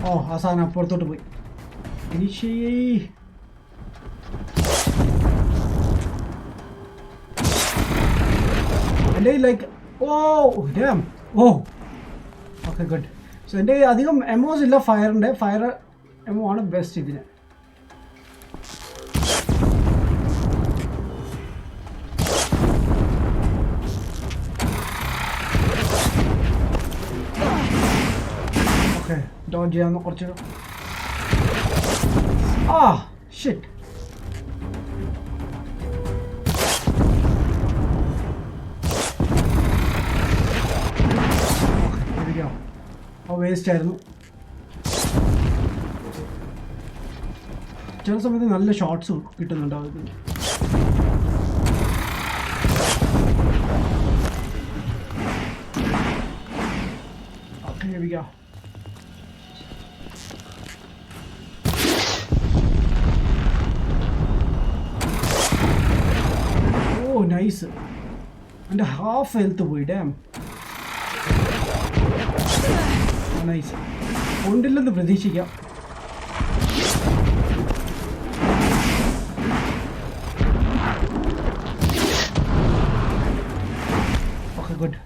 [SPEAKER 1] Oh, Asana പുറത്തോട്ട് പോയി. ഇനിഷേ എൻ്റെ like dam. Okay good. So എൻ്റെ അധികം എമോസ് ഇല്ല. ഫയർ എമോ ആണ് ബെസ്റ്റ് ഇതിന്. ഡോഡ്ജ് ചെയ്യാവുന്ന കുറച്ച്. ഷിറ്റ്. വേസ്റ്റ് ആയിരുന്നു. ചില സമയത്ത് നല്ല ഷോട്ട്സ് കിട്ടുന്നുണ്ടാവും. Okay here we go. Nice. എൻ്റെ ഹാഫ് ഹെൽത്ത് പോയി. Damn nice. ഉണ്ടില്ലെന്ന് പ്രതീക്ഷിക്കാം. Okay good.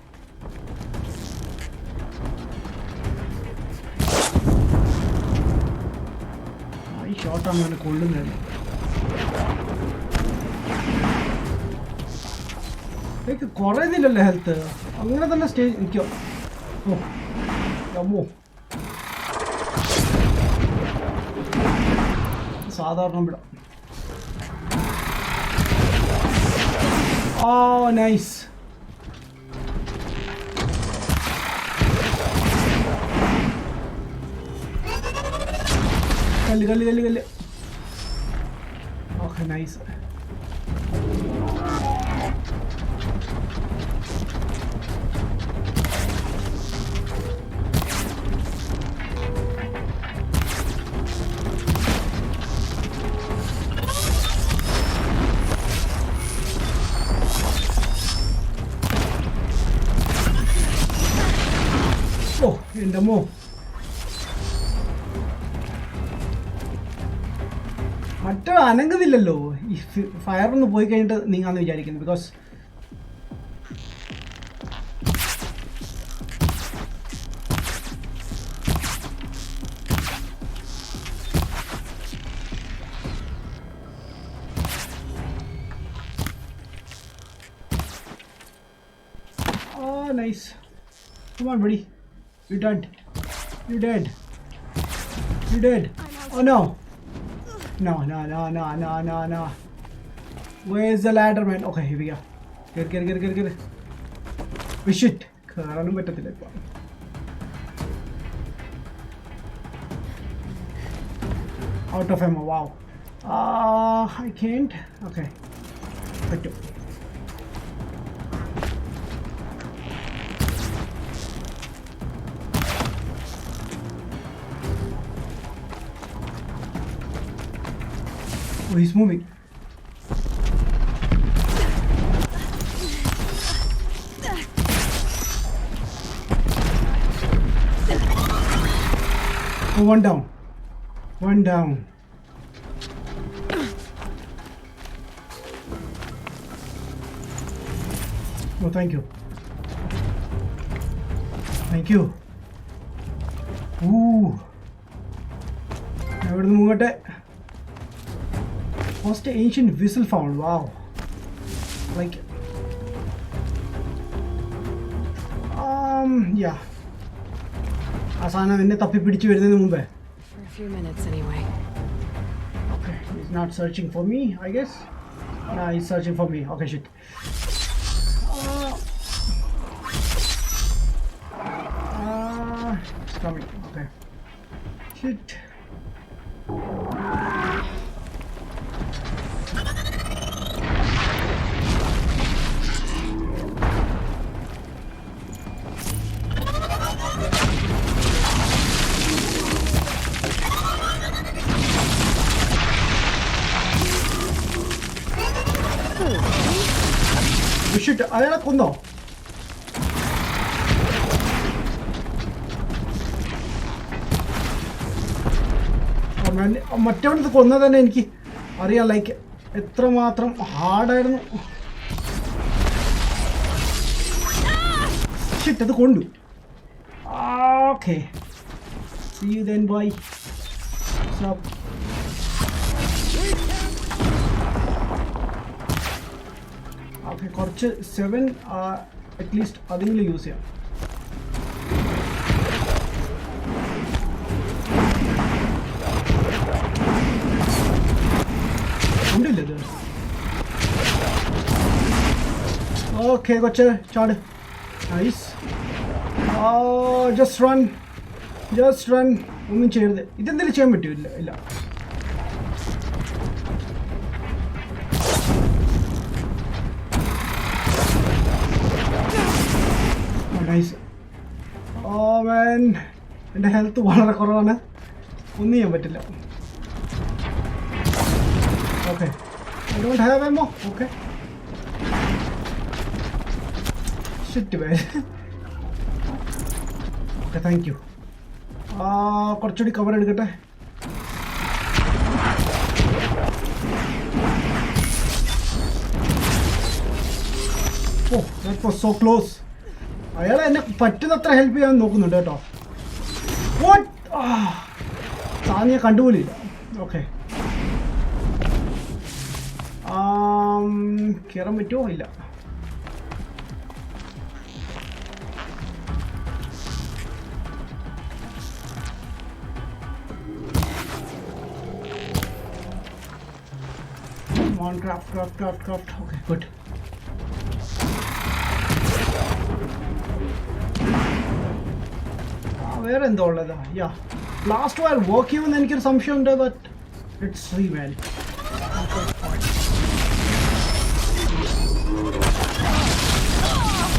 [SPEAKER 1] ഈ ഷോട്ടാണ് അങ്ങനെ കൊള്ളുന്നത്. എനിക്ക് കുറയുന്നില്ലല്ലോ ഹെൽത്ത്. അങ്ങനെ തന്നെ സ്റ്റേജ് നിൽക്കോ? അമ്മോ സാധാരണ വിടാം. നൈസ്. കല്ല്. Okay nice. എൻ്റെ അമ്മോ. മറ്റോ അനങ്ങുന്നില്ലല്ലോ. ഈ ഫയറൊന്ന് പോയി കഴിഞ്ഞിട്ട് നീങ്ങാന്ന് വിചാരിക്കുന്നു. Because nice. Come on, buddy. You dead. You dead. You dead. Oh no. No. Where's the ladder, man? Okay, here we go. Get. Oh shit. Karanum pattathilla ipo. Out of ammo. Wow. I can't. Okay. Pettu. Oh, he's moving. Oh, one down. Oh, thank you. Ooh. Ever the movate? First ancient whistle found. Wow. Like. Yeah. Asana ninne tappi pidichu varunnu munbe.
[SPEAKER 2] For a few minutes, anyway.
[SPEAKER 1] Okay, he's not searching for me, I guess. Nah, he's searching for me. Okay, shit. It's coming. Okay. Shit. Shit, അയാളെ കൊന്നോ? മറ്റവനത് കൊന്നത് തന്നെ എനിക്ക് അറിയാം, like എത്രമാത്രം ഹാർഡായിരുന്നു. Shit, അത് കൊണ്ടു. Okay, see you then, boy. Stop. Okay, കുറച്ച് 7 at least അതെങ്കിലും യൂസ് ചെയ്യാം. ഉണ്ടില്ല ഇത്. ഓക്കെ കൊച്ച്, ചാട്. നൈസ്. Just run. ഒന്നും ചെയ്യരുത്. ഇതെന്തെങ്കിലും ചെയ്യാൻ പറ്റുമോ? ഇല്ല. നൈസ്. മാൻ, എൻ്റെ ഹെൽത്ത് വളരെ കുറവാണ്, ഒന്നും ചെയ്യാൻ പറ്റില്ല. Okay, I don't have ammo. Okay, shit man. Okay, thank you. കുറച്ചുകൂടി കവർ എടുക്കട്ടെ. Oh, that was so close. അയാൾ എന്നെ പറ്റുന്നത്ര ഹെൽപ്പ് ചെയ്യാൻ നോക്കുന്നുണ്ട് കേട്ടോ. വാട്ട്, താങ്ങിയ കണ്ടുപോലില്ല. ഓക്കെ, കയറാൻ പറ്റുമോ? ഇല്ല. Craft. Okay, good. വേറെ എന്തോ ഉള്ളതാ? യാ, ലാസ്റ്റ് വയർ വർക്ക് ചെയ്യുമെന്ന് എനിക്കൊരു സംശയമുണ്ട്, but it's free man.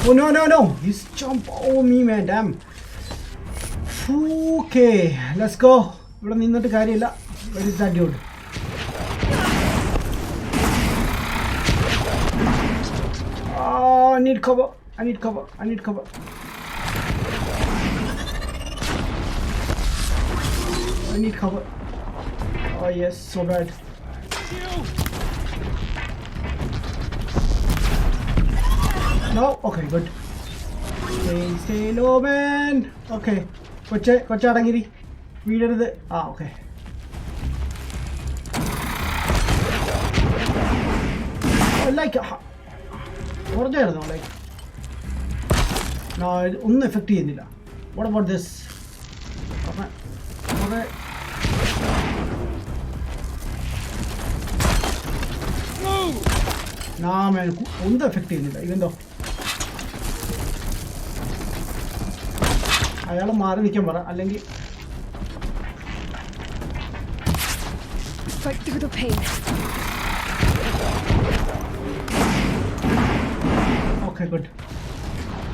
[SPEAKER 1] Oh no, he's jump. Oh me man, damn. Okay, let's go. ഇവിടെ നിന്നിട്ട് കാര്യമില്ല. Where is that dude? I need cover. Oh yes, so bad. No? Okay, good. Stay low, man. Okay. കൊച്ചടങ്ങിരി വീഴരുത്. Okay. Like കുറച്ചായിരുന്നു, like ഒന്നും effect ചെയ്യുന്നില്ല. What about this? ഒന്നും effect ചെയ്യുന്നില്ല. ഇവന്തോ അയാൾ മാറി നിൽക്കാൻ പറ, അല്ലെങ്കിൽ
[SPEAKER 2] Fight through the pain.
[SPEAKER 1] Okay, good.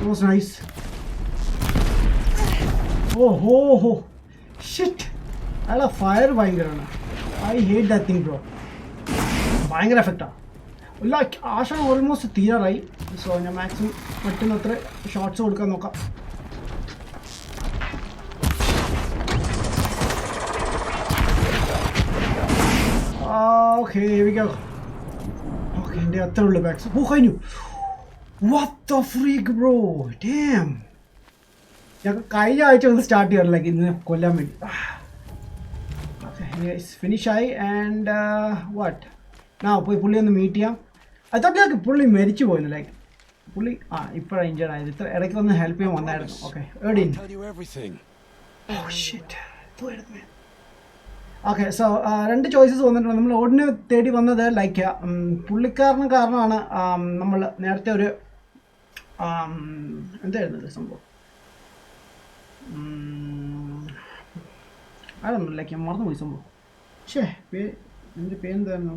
[SPEAKER 1] It was nice. Oh, shit. അയാളെ ഫയർ ഭയങ്കരമാണ്. I hate that thing, bro. ഭയങ്കര എഫക്റ്റാണ്. ഇല്ല, ആശ ഓൾമോസ്റ്റ് തീരാറായി. സോ ഞാൻ മാക്സിമം പറ്റുന്നത്ര ഷോട്ട്സ് കൊടുക്കാൻ നോക്കാം. Okay, here we go. Okay, എൻ്റെ അത്ര ഉള്ളു ബാക്സ്. കഴിഞ്ഞു. What the freak, bro? Damn. ഞാൻ കഴിഞ്ഞ ആഴ്ച ഒന്ന് സ്റ്റാർട്ട് ചെയ്യാറില്ല ഇന്ന് കൊല്ലാൻ വേണ്ടി. Okay, anyways, finish ആയി. And what? പോയി പുള്ളി ഒന്ന് മീറ്റ് ചെയ്യാം. അതൊക്കെ പുള്ളി മരിച്ചു പോയിരുന്നു. ലൈക്ക് പുള്ളി ഇപ്പോഴാണ് ഇഞ്ചേർഡ് ആയത്. ഇത്ര ഇടയ്ക്ക് വന്ന് ഹെൽപ്പ് ചെയ്യാൻ വന്നായിരുന്നു. Okay, okay. സോ രണ്ട് ചോയ്സസ് വന്നിട്ടുണ്ട്. നമ്മൾ ഓടിനെ തേടി വന്നത് ലൈക്ക് പുള്ളിക്കാരന് കാരണമാണ് നമ്മൾ നേരത്തെ ഒരു എന്തായിരുന്നു സംഭവം, അതൊന്നും ലൈക്ക് മറന്നുപോയി സംഭവം. എൻ്റെ പേരെന്തായിരുന്നു,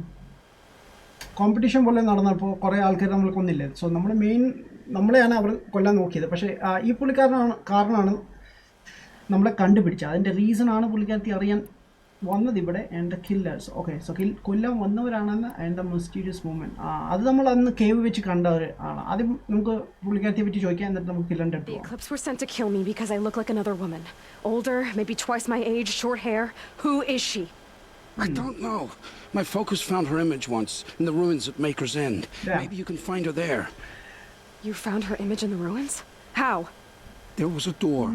[SPEAKER 1] കോമ്പറ്റീഷൻ പോലെ നടന്നപ്പോൾ കുറേ ആൾക്കാർ നമ്മൾ കൊന്നില്ലേ. സോ നമ്മൾ നമ്മളെയാണ് അവർ കൊല്ലാൻ നോക്കിയത്. പക്ഷേ ഈ കാരണമാണ് നമ്മളെ കണ്ടുപിടിച്ചത്. അതിൻ്റെ റീസണാണ് പുള്ളിക്കാരത്തി അറിയാൻ വന്നത് ഇവിടെ. And the killers. Okay, so കൊല്ലാൻ വന്നവരാണെന്ന് ആൻഡ് ദ മിസ്റ്റീരിയസ് മൂവ്മെൻറ്റ്. അത് നമ്മൾ അന്ന് കേവ് വെച്ച് കണ്ടവർ ആണ്. ആദ്യം നമുക്ക് പുള്ളിക്കാരത്തിയെ പറ്റി ചോദിക്കാം, എന്നിട്ട് നമുക്ക് കില്ലൻ്റെ
[SPEAKER 2] The Eclipse were sent to kill me because I look like another woman. Older, maybe twice my age, short hair. Who is she?
[SPEAKER 4] I don't know. My focus found her image once in the ruins at Maker's End.
[SPEAKER 1] Yeah.
[SPEAKER 4] Maybe you can find her there.
[SPEAKER 2] You found her image in the ruins? How?
[SPEAKER 4] There was a door.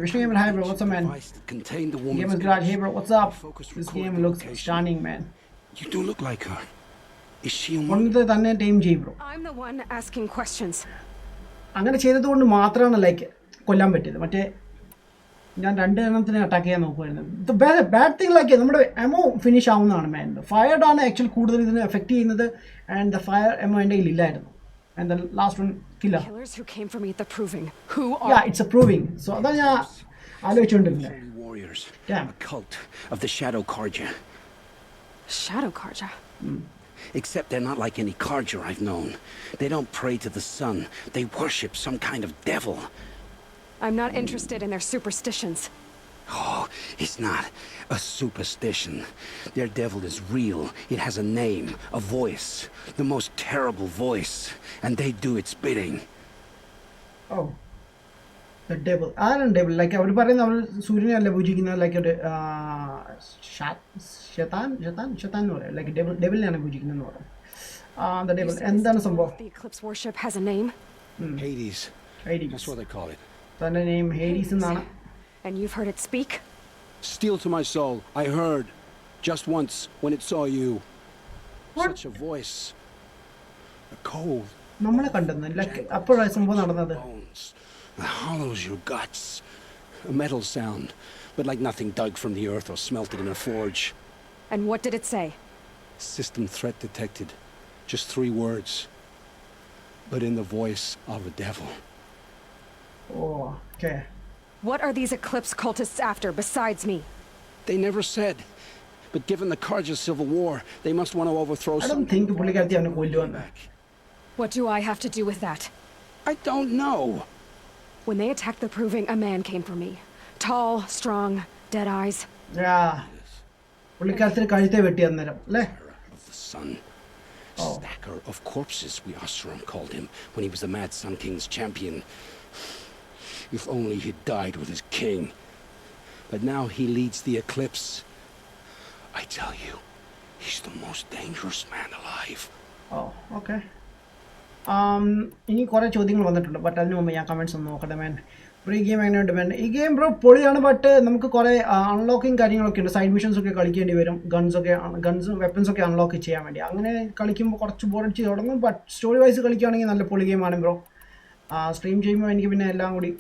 [SPEAKER 1] Vishnu Gamer, hi bro, what's up man?
[SPEAKER 4] Contained the woman's
[SPEAKER 1] Gamer's Garage, hey bro, what's up? This game looks stunning man.
[SPEAKER 4] You do look like her. Is she a
[SPEAKER 1] ഒന്ന് തന്നെ time ചെയ്യും bro.
[SPEAKER 2] I'm the one asking questions.
[SPEAKER 1] അങ്ങനെ ചെയ്തതുകൊണ്ട് മാത്രമാണ് like കൊല്ലാൻ പറ്റിയത്. മറ്റേ ഞാൻ 2 എണ്ണത്തിന് അറ്റാക്ക് ചെയ്യാൻ നോക്കുമായിരുന്നു. ബാഡ് തിങ് ലൈക്ക് നമ്മുടെ എമോ ഫിനിഷ് ആവുന്നതാണ് മാൻ. ഫയർഡ് ആണ് ആക്ച്വലി കൂടുതൽ ഇതിന് എഫക്റ്റ് ചെയ്യുന്നത്. ആൻഡ് ദ ഫയർ എമോ എൻ്റെ കയ്യിൽ ഇല്ലായിരുന്നു. And the last one, killer.
[SPEAKER 2] Killers who came for me at the proving. Who are?
[SPEAKER 1] Yeah, it's a proving. So അതാണ് ഞാൻ ആലോചിച്ചുകൊണ്ടിരുന്നത്.
[SPEAKER 4] warriors?
[SPEAKER 1] Damn.
[SPEAKER 4] A cult of the Shadow Karja.
[SPEAKER 2] Shadow Karja.
[SPEAKER 4] Except they're not like any Karja I've known. They don't pray to the sun. They worship some kind of devil.
[SPEAKER 2] I'm not interested in their superstitions.
[SPEAKER 4] Oh, it's not a superstition. Their devil is real. It has a name, a voice, the most terrible voice, and they do its bidding.
[SPEAKER 1] Oh, the devil. Iron devil. Like അവർ പറയുന്നത് അവർ സൂര്യനെയല്ല പൂജിക്കുന്നത്. Like ഒരു ശതാൻ എന്ന് പറയാം. Like ഡെവിലിനെയാണ് പൂജിക്കുന്നതെന്ന് പറയാം. The devil. എന്താണ് സംഭവം?
[SPEAKER 2] The Eclipse worship has a name?
[SPEAKER 4] Hades. That's what they call it.
[SPEAKER 1] തന്റെ name Hades എന്നാണ്.
[SPEAKER 2] And you've heard it speak?
[SPEAKER 4] Steel to my soul, I heard just once when it saw you.
[SPEAKER 1] What?
[SPEAKER 4] Such a voice. A cold.
[SPEAKER 1] നമ്മളെ കണ്ടെന്ന് like അപ്പോഴാണ് സംഭവം നടന്നത്.
[SPEAKER 4] Bones. It hollows your guts. A metal sound, but like nothing dug from the earth or smelted in a forge.
[SPEAKER 2] And what did it say?
[SPEAKER 4] System threat detected. Just 3 words. But in the voice of a devil.
[SPEAKER 1] Oh, okay.
[SPEAKER 2] What are these Eclipse cultists after besides me?
[SPEAKER 4] They never said. But given the Karja civil war, they must want to overthrow
[SPEAKER 1] I don't think പുള്ളിക്കാരത്തി അവനെ കൊല്ലുവെന്ന്.
[SPEAKER 2] What do I have to do with that?
[SPEAKER 4] I don't know.
[SPEAKER 2] When they attacked the proving, a man came for me. Tall, strong, dead eyes.
[SPEAKER 1] പുള്ളിക്കാരത്തിന് കഴുത്തെ വെട്ടി അന്നേരം അല്ലേ?
[SPEAKER 4] Of the sun. Stacker of corpses, we Asuram called him when he was the Mad Sun King's champion. If only he'd died with his king. But now he leads the Eclipse. I tell you, he's the most dangerous man alive.
[SPEAKER 1] Oh, okay. ഇനി കുറേ ചോദ്യങ്ങൾ വന്നിട്ടുണ്ട്. But അതിന് മുമ്പ് ഞാൻ comments ഒന്ന് നോക്കട്ടെ മാൻ. Bro ഈ ഗെയിം എങ്ങനെയുണ്ട് മാൻ? ഈ ഗെയിം ബ്രോ പൊളിയാണ്. ബട്ട് നമുക്ക് കുറേ അൺലോക്കിങ് കാര്യങ്ങളൊക്കെ ഉണ്ട്. സൈഡ് മിഷൻസ് ഒക്കെ കളിക്കേണ്ടി വരും. ഗൺസും വെപ്പൺസൊക്കെ അൺലോക്ക് ചെയ്യാൻ വേണ്ടി. അങ്ങനെ കളിക്കുമ്പോൾ കുറച്ച് ബോറടിച്ച് തുടങ്ങും. ബട്ട് സ്റ്റോറി വൈസ് കളിക്കുകയാണെങ്കിൽ നല്ല പൊളി ഗെയിമാണ് ബ്രോ. സ്ട്രീം ചെയ്യുമ്പോൾ എനിക്ക് പിന്നെ എല്ലാം കൂടി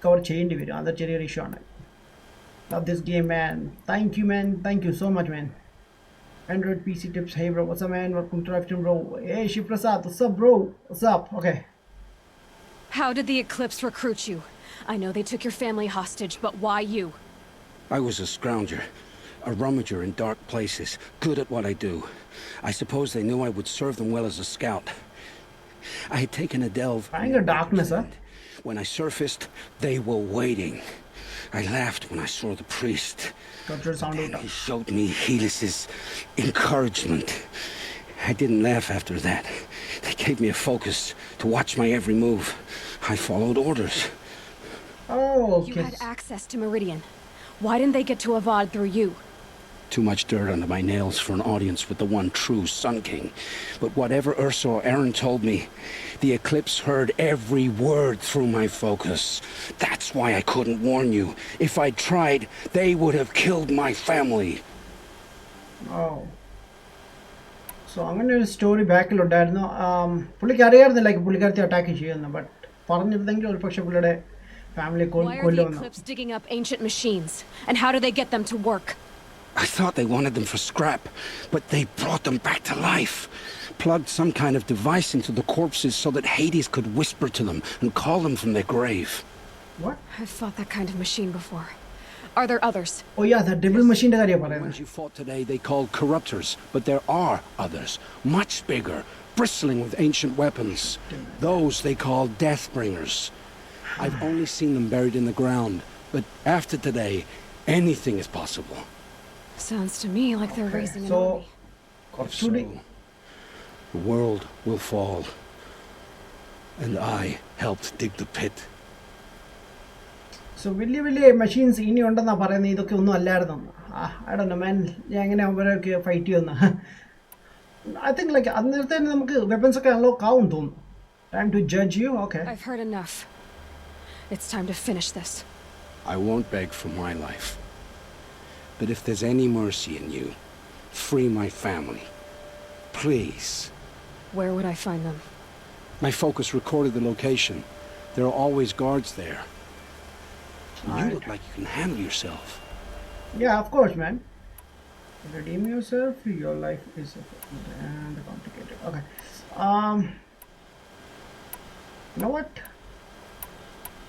[SPEAKER 1] കവർ ചെയ്യേണ്ടി വരും. അത് ചെറിയൊരു ഇഷ്യൂ ആണ്. Love this game, man. Thank you, man. Thank you so much, man. Android PC tips. Hey, bro. What's up, man? Welcome to Afternoon, bro. Hey, Shiprasad. What's up, bro? What's up? Okay.
[SPEAKER 2] How did the Eclipse recruit you? I know they took your family hostage, but why you?
[SPEAKER 4] I was a scrounger, a rummager in dark places, good at what I do. I suppose they knew I would serve them well as a scout. I had taken a delve.
[SPEAKER 1] Anger darkness, huh?
[SPEAKER 4] When I surfaced, they were waiting. I laughed when I saw the priest. He showed me Helis's encouragement. I didn't laugh after that. They gave me a focus to watch my every move. I followed orders.
[SPEAKER 1] Oh, okay.
[SPEAKER 2] You had access to Meridian. Why didn't they get to Avad through you?
[SPEAKER 4] Too much dirt under my nails for an audience with the one true Sun King. But whatever Ursa or Aaron told me, the Eclipse heard every word through my focus. That's why I couldn't warn you. If I'd tried, they would have killed my family.
[SPEAKER 1] Oh. So അങ്ങനെ ഒരു story ബാക്കിലുണ്ടായിരുന്നു. പുള്ളിക്ക് അറിയാമായിരുന്നു like പുള്ളിക്കാരത്തെ attack ചെയ്യുന്നു. But പറഞ്ഞിരുന്നെങ്കിൽ ഒരു പക്ഷേ പുള്ളിയുടെ family
[SPEAKER 2] Why are the
[SPEAKER 1] കൊല്ലുമെന്ന്.
[SPEAKER 2] Eclipse digging up ancient machines? And how do they get them to work?
[SPEAKER 4] I thought they wanted them for scrap, but they brought them back to life. Plugged some kind of device into the corpses so that Hades could whisper to them and call them from their grave.
[SPEAKER 1] What?
[SPEAKER 2] I've fought that kind of machine before. Are there others?
[SPEAKER 1] Oh yeah, the devil machine കാര്യമാണ്
[SPEAKER 4] The
[SPEAKER 1] പറയുന്നത്.
[SPEAKER 4] ones you fought today they called Corruptors, but there are others, much bigger, bristling with ancient weapons. Those they call Deathbringers. I've only seen them buried in the ground, but after today, anything is possible.
[SPEAKER 2] Sounds to me like they're raising an
[SPEAKER 1] So
[SPEAKER 2] army.
[SPEAKER 1] കുറച്ചുകൂടി
[SPEAKER 4] The world will fall, and I helped dig the pit.
[SPEAKER 1] So വലിയ വലിയ machines ഇനി ഉണ്ടെന്നാണ് പറയുന്നത്. ഇതൊക്കെ ഒന്നും അല്ലായിരുന്നു. I don't no മാൻ, ഞാൻ എങ്ങനെ അവരൊക്കെ ഫൈറ്റ് ചെയ്യുന്ന. ഐ തിങ്ക് ലൈക്ക് അന്നേരത്തെ തന്നെ നമുക്ക് വെപ്പൺസ് ഒക്കെ അൺലോക്ക് ആവും തോന്നുന്നു. Time to judge you. Okay.
[SPEAKER 2] I've heard enough. It's time to finish this.
[SPEAKER 4] I won't beg for my life. But if there's any mercy in you, free my family. Please.
[SPEAKER 2] Where would I find them?
[SPEAKER 4] My focus recorded the location. There are always guards there. You look like you can handle yourself.
[SPEAKER 1] Yeah, of course, man. Redeem yourself. Your life is and complicated. Okay. You know what?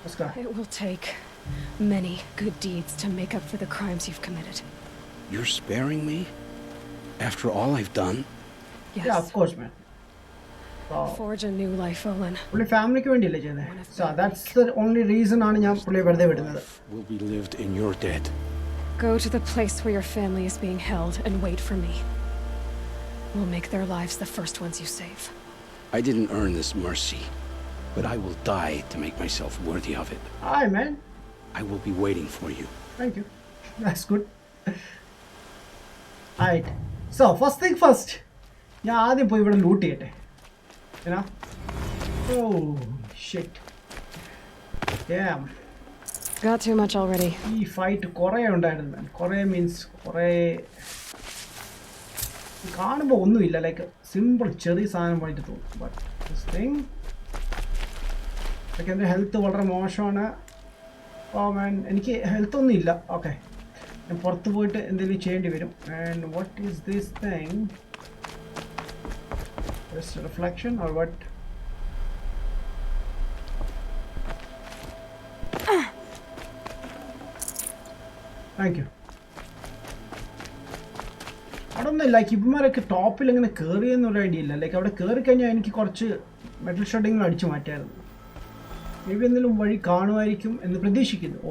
[SPEAKER 1] Let's go.
[SPEAKER 2] It will take many good deeds to make up for the crimes you've committed.
[SPEAKER 4] You're sparing me? After all I've done?
[SPEAKER 2] Yes.
[SPEAKER 1] Yeah, of course, man. So,
[SPEAKER 2] Forge a new life, Olin.
[SPEAKER 1] പുള്ളി ഫാമിലിക്ക് വേണ്ടിയല്ലേ ചെയ്യുന്നത്. So that's the only reason ആണ് ഞാൻ പുള്ളിയെ വെറുതെ വിടുന്നത്.
[SPEAKER 4] Will be lived in your dead.
[SPEAKER 2] Go to the place where your family is being held and wait for me. We'll make their lives the first ones you save.
[SPEAKER 4] I didn't earn this mercy, but I will die to make myself worthy of it.
[SPEAKER 1] Hi, man.
[SPEAKER 4] I will be waiting for you.
[SPEAKER 1] Thank you. That's good. Alright. So, first thing first. ഞാൻ ആദ്യം പോയി ഇവിടെ loot ചെയ്യട്ടെ. You know? Oh, shit. Damn.
[SPEAKER 2] Got too much already.
[SPEAKER 1] ഈ fight കുറേ ഉണ്ടായിരുന്നു, man. കുറേ means കുറേ കാണുമ്പോൾ ഒന്നുമില്ല, ലൈക്ക് സിമ്പിൾ ചെറിയ സാധനം പോയിട്ട് തോന്നും. ബട്ട് ദിസ് തിങ് ലൈക്ക് എൻ്റെ ഹെൽത്ത് വളരെ മോശമാണ്. ഓ മാൻ, എനിക്ക് ഹെൽത്ത് ഒന്നും ഇല്ല. ഓക്കെ, ഞാൻ പുറത്ത് പോയിട്ട് എന്തെങ്കിലും ചെയ്യേണ്ടി വരും. And what is this thing? Just a reflection or what? Thank you. I don't know, like ഇവന്മാരൊക്കെ ടോപ്പിൽ ഇങ്ങനെ കയറിയെന്നൊരു ഐഡിയ ഇല്ല. ലൈക്ക് അവിടെ കയറി കഴിഞ്ഞാൽ എനിക്ക് കുറച്ച് മെറ്റൽ ഷട്ടിങ്ങൾ അടിച്ചു മാറ്റായിരുന്നു. മേ ബി എന്തെങ്കിലും വഴി കാണുമായിരിക്കും എന്ന് പ്രതീക്ഷിക്കുന്നു. ഓ,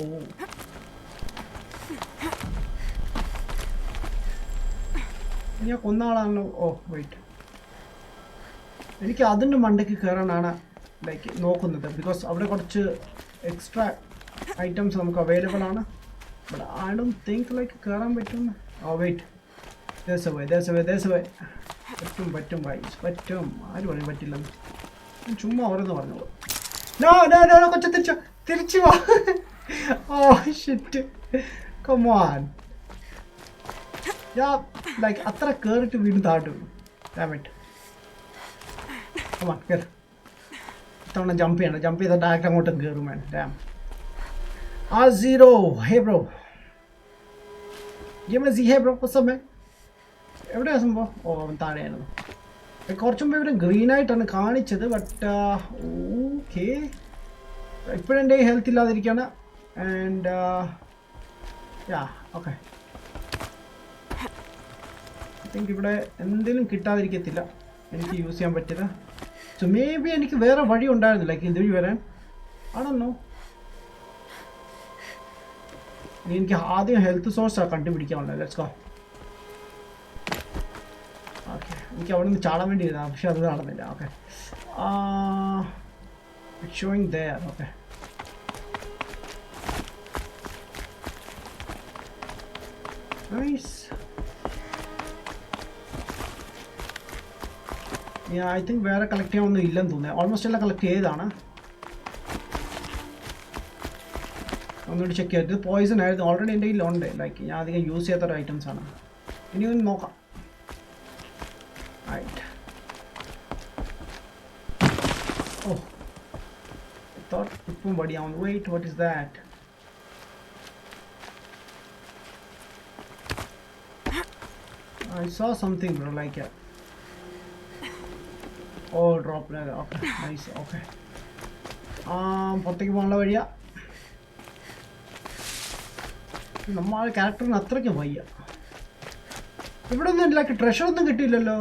[SPEAKER 1] ഞാൻ കൊന്ന ആളാണല്ലോ. ഓ വെയിറ്റ്, എനിക്ക് അതിൻ്റെ മണ്ടയ്ക്ക് കയറാനാണ് ലൈക്ക് നോക്കുന്നത്. ബിക്കോസ് അവിടെ കുറച്ച് എക്സ്ട്രാ ഐറ്റംസ് നമുക്ക് അവൈലബിൾ ആണ്. But I don't think like കയറാൻ പറ്റും. ഓ വെയിറ്റ്, പറ്റും വൈസ് പറ്റും. ആര് പറയും പറ്റില്ലെന്ന്? ഞാൻ ചുമ്മാ ഓരോന്ന് പറഞ്ഞോളൂ. നോ നോ നോ, കൊച്ചു തിരിച്ചു വാ. Oh shit, come on. ഞാൻ ലൈക്ക് അത്ര കയറിയിട്ട് വീണ്ടും താഴ്ത്തു. Damn it. Come on, get. ഇത്തവണ ജമ്പ് ചെയ്യണം. ജമ്പ് ചെയ്താൽ ഡയറക്റ്റ് അങ്ങോട്ട് കയറും വേണം. Damn R0. Hey bro. Hey bro. What's up man? എവിടെയാണ് സംഭവം? ഓ താഴെയായിരുന്നു. കുറച്ചും മുമ്പ് ഇവർ ഗ്രീൻ ആയിട്ടാണ് കാണിച്ചത്. ബട്ട് ഓക്കെ ഇപ്പോഴും എൻ്റെ ഹെൽത്ത് ഇല്ലാതിരിക്കുകയാണ്. And yeah okay I think ഇവിടെ എന്തെങ്കിലും കിട്ടാതിരിക്കത്തില്ല എനിക്ക് യൂസ് ചെയ്യാൻ പറ്റിയത്. സോ മേ ബി എനിക്ക് വേറെ വഴി ഉണ്ടായിരുന്നില്ല ഇതുവഴി വരാൻ. ആണോ എനിക്ക് ആദ്യം ഹെൽത്ത് സോഴ്സാണ് കണ്ടുപിടിക്കാനുള്ളത്. Let's go. ഓക്കെ എനിക്ക് അവിടെ നിന്ന് ചാടാൻ വേണ്ടി ഇരുന്നാണ്, പക്ഷെ അത് നടന്നില്ല. Okay showing there. Okay nice. I think വേറെ കളക്ട് ചെയ്യാനൊന്നും ഇല്ലെന്ന് തോന്നുന്നത്. ഓൾമോസ്റ്റ് എല്ലാം കളക്ട് ചെയ്തതാണ്. ഒന്നുകൂടി ചെക്ക് ചെയ്തിട്ട് ഇത് പോയിസൺ ആയിരുന്നു. ഓൾറെഡി എൻ്റെ കയ്യിലുണ്ട്. ലൈക്ക് ഞാൻ അധികം യൂസ് ചെയ്യാത്തൊരു ഐറ്റംസാണ്. ഇനി ഒന്ന് നോക്കാം. റൈറ്റ്. ഓ തോട്ട് ഇപ്പം പടിയാവുന്നു. Wait, what is that? I saw something bro like that. Oh drop level. Okay nice. Okay പുറത്തേക്ക് പോകാനുള്ള വഴിയാ. നമ്മളെ ക്യാരക്ടറിന് അത്രയ്ക്കും വയ്യ. ഇവിടെ ഒന്നും ലൈക്ക് ട്രഷർ ഒന്നും കിട്ടിയില്ലല്ലോ.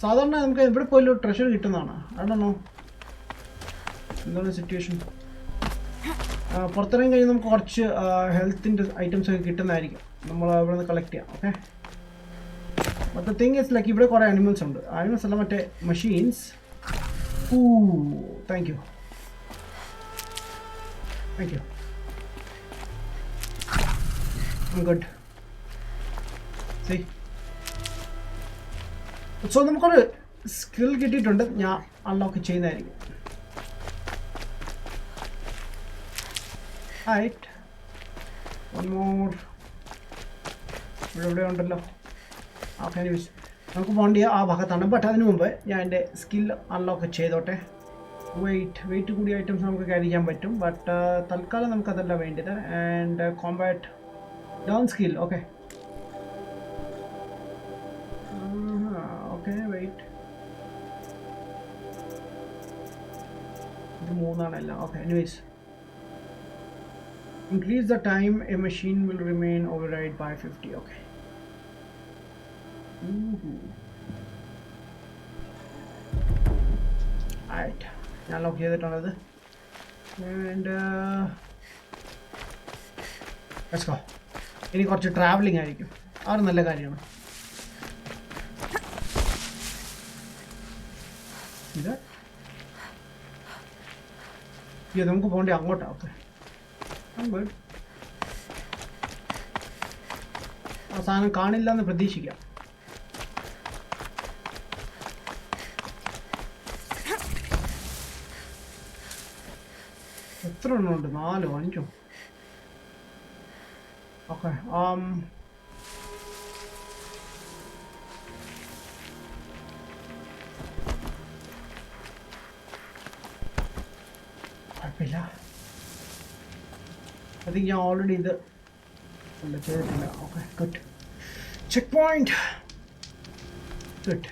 [SPEAKER 1] സാധാരണ നമുക്ക് എവിടെ പോയാലും ട്രഷർ കിട്ടുന്നതാണ്. ആണോ എന്താണ് സിറ്റുവേഷൻ? പുറത്തിറങ്ങി കഴിഞ്ഞാൽ നമുക്ക് കുറച്ച് ഹെൽത്തിൻ്റെ ഐറ്റംസ് ഒക്കെ കിട്ടുന്നതായിരിക്കും. നമ്മൾ അവിടെ നിന്ന് കളക്ട് ചെയ്യാം. Okay but the thing is like ഇവിടെ കുറേ അനിമൽസ് ഉണ്ട്. അനിമൽസ് അല്ല, മറ്റേ machines. Thank you. Good. So നമുക്കൊരു സ്കിൽ കിട്ടിയിട്ടുണ്ട്. ഞാൻ അൺലോക്ക് ചെയ്യുന്നതായിരിക്കും. Right, one more. ഇവിടെ ഉണ്ടല്ലോ. ഓക്കെ നമുക്ക് പോകേണ്ട ആ ഭാഗത്താണ്. ബട്ട് അതിനു മുമ്പ് ഞാൻ എൻ്റെ സ്കിൽ അൺലോക്ക് ചെയ്തോട്ടെ. വെയിറ്റ് കൂടിയ ഐറ്റംസ് നമുക്ക് ക്യാരി ചെയ്യാൻ പറ്റും. ബട്ട് തൽക്കാലം നമുക്കതല്ല വേണ്ടത്. And combat down skill. Okay wait, ഇത് 3 okay anyways. Increase the time a machine will remain override by 50. Okay. Alright. ഞാൻ ലോക്ക് ചെയ്തിട്ടുള്ളത്. And let's go. ഇനി കുറച്ച് ട്രാവലിംഗ് ആയിരിക്കും. അത് നല്ല കാര്യമാണ്. ഇത് നമുക്ക് പോകേണ്ടി അങ്ങോട്ടാണ്. ഓക്കെ ആ സാധനം കാണില്ല എന്ന് പ്രതീക്ഷിക്കാം. എത്ര എണ്ണം ഉണ്ട്? 4 5. ഓക്കെ കുഴപ്പമില്ല. I think ഞാൻ ഓൾറെഡി ഇത് ചെയ്തിട്ടില്ല. Okay good. Check point. Good.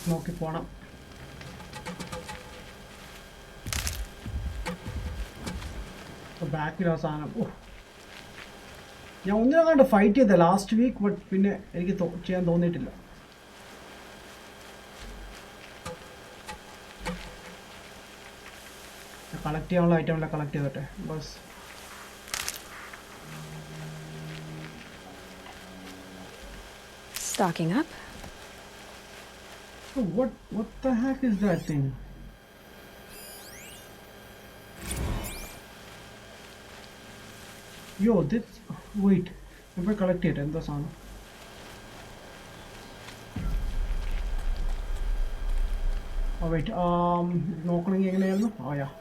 [SPEAKER 1] നോക്കി പോണം. ബാക്കിൽ ആ സാധനം. ഞാൻ ഒന്നിനങ്ങാണ്ട് ഫൈറ്റ് ചെയ്ത ലാസ്റ്റ് വീക്ക്. ബട്ട് പിന്നെ എനിക്ക് ചെയ്യാൻ തോന്നിയിട്ടില്ല. കളക്ട് ചെയ്യാനുള്ള ഐറ്റം കളക്ട് ചെയ്തോട്ടെ bus.
[SPEAKER 2] Stocking up.
[SPEAKER 1] So what the heck is that thing? Yo, this wait. If I collect it, എന്താ സാധനം? Oh wait. നോക്കണമെങ്കിൽ എങ്ങനെയായിരുന്നു? Oh yeah.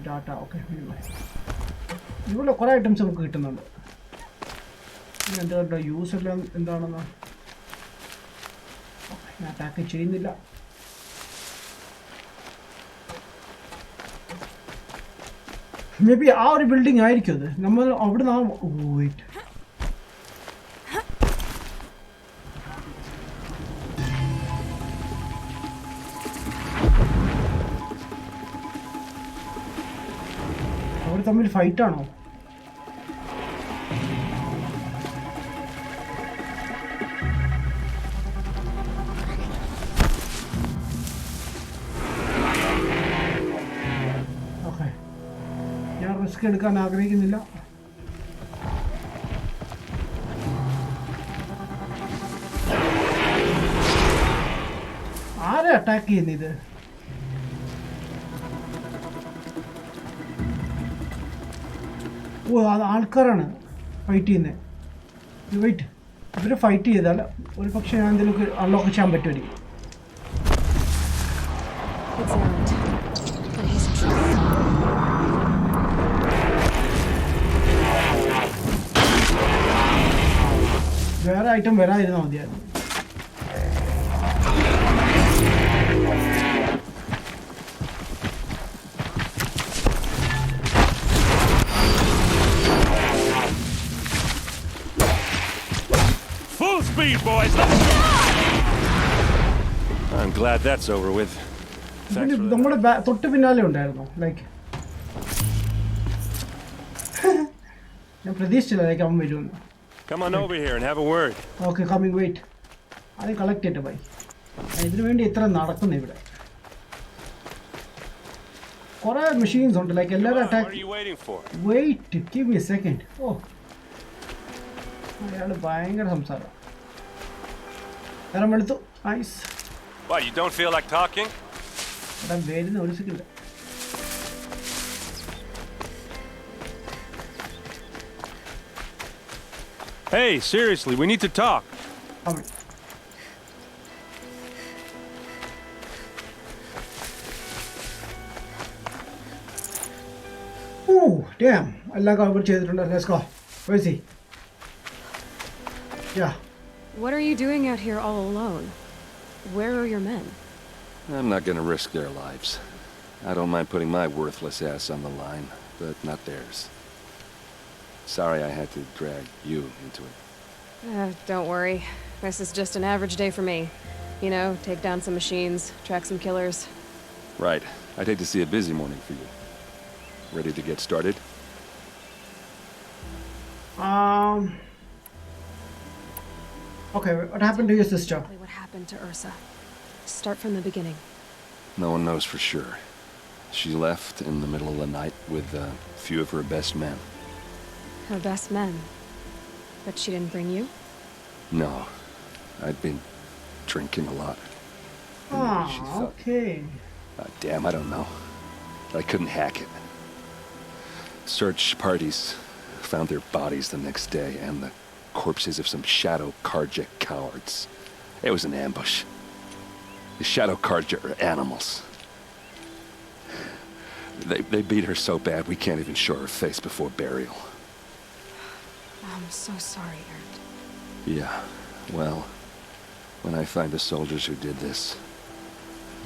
[SPEAKER 1] ഡാറ്റ. ഓക്കെ ഇവിടെ കുറേ ഐറ്റംസ് നമുക്ക് കിട്ടുന്നുണ്ട്. എന്താ യൂസ് എല്ലാം എന്താണെന്ന് ഞാൻ അറ്റാക്ക് ചെയ്യുന്നില്ല. മേ ബി ആ ഒരു ബിൽഡിംഗ് ആയിരിക്കും അത്. നമ്മൾ അവിടെ നിന്ന് വെയിറ്റ് അവർ തമ്മിൽ ഫൈറ്റാണോ? ഓക്കെ, ഞാൻ റിസ്ക് എടുക്കാൻ ആഗ്രഹിക്കുന്നില്ല. ആരെ അറ്റാക്ക് ചെയ്യുന്നത്? ഓ, അത് ആൾക്കാരാണ് ഫൈറ്റ് ചെയ്യുന്നത്. വെയിറ്റ്, ഇവർ ഫൈറ്റ് ചെയ്താൽ ഒരു പക്ഷേ ഞാൻ എന്തെങ്കിലുമൊക്കെ അൺലോക്ക് ചെയ്യാൻ പറ്റുമായിരിക്കും. വേറെ ഐറ്റം വരാതിരുന്നാൽ മതിയായിരുന്നു.
[SPEAKER 5] Full speed, boys! I'm glad that's over with. Thanks for
[SPEAKER 1] നമ്മുടെ തൊട്ട് പിന്നാലെ ഉണ്ടായിരുന്നു. ലൈക്ക് ഞാൻ പ്രതീക്ഷിച്ചില്ല ലൈക്ക് അവൻ വരുമെന്ന്.
[SPEAKER 5] Come on over here and have a word.
[SPEAKER 1] Okay, coming. Wait, അത് കളക്ട് ചെയ്തിട്ട് ബൈ. ഇതിനു വേണ്ടി ഇത്ര നടക്കുന്നു ഇവിടെ. കുറേ മെഷീൻസ് ഉണ്ട് ലൈക്ക് എല്ലാവരും
[SPEAKER 5] What
[SPEAKER 1] attack.
[SPEAKER 5] are you waiting for?
[SPEAKER 1] Wait, give me a second. Oh, അയാൾ ഭയങ്കര സംസാരം. നേരം എടുത്തു. Nice.
[SPEAKER 5] What, you don't feel like talking?
[SPEAKER 1] എടാ വരുന്ന ഒരു second.
[SPEAKER 5] Hey, seriously, we need to talk.
[SPEAKER 1] Coming. Oh, damn. Allah ka over cheyidittundu. Let's go. Where is he? Yeah.
[SPEAKER 2] What are you doing out here all alone? Where are your men?
[SPEAKER 6] I'm not gonna risk their lives. I don't mind putting my worthless ass on the line, but not theirs. Sorry I had to drag you into it.
[SPEAKER 2] Don't worry. This is just an average day for me. You know, take down some machines, track some killers.
[SPEAKER 6] Right. I'd hate to see a busy morning for you. Ready to get started?
[SPEAKER 1] Okay, what happened to your sister?
[SPEAKER 2] Exactly what happened to Ursa. Start from the beginning.
[SPEAKER 6] No one knows for sure. She left in the middle of the night with a few of her best men.
[SPEAKER 2] Her best men. But she didn't bring you?
[SPEAKER 6] No. I'd been drinking a lot. And maybe she thought,
[SPEAKER 1] Okay.
[SPEAKER 6] damn, I don't know. I couldn't hack it. Search parties found their bodies the next day and the corpses of some Shadow Karja cowards. It was an ambush. The Shadow Karja are animals. They beat her so bad we can't even show her face before burial.
[SPEAKER 2] I'm so sorry, Aaron.
[SPEAKER 6] Yeah, well, when I find the soldiers who did this,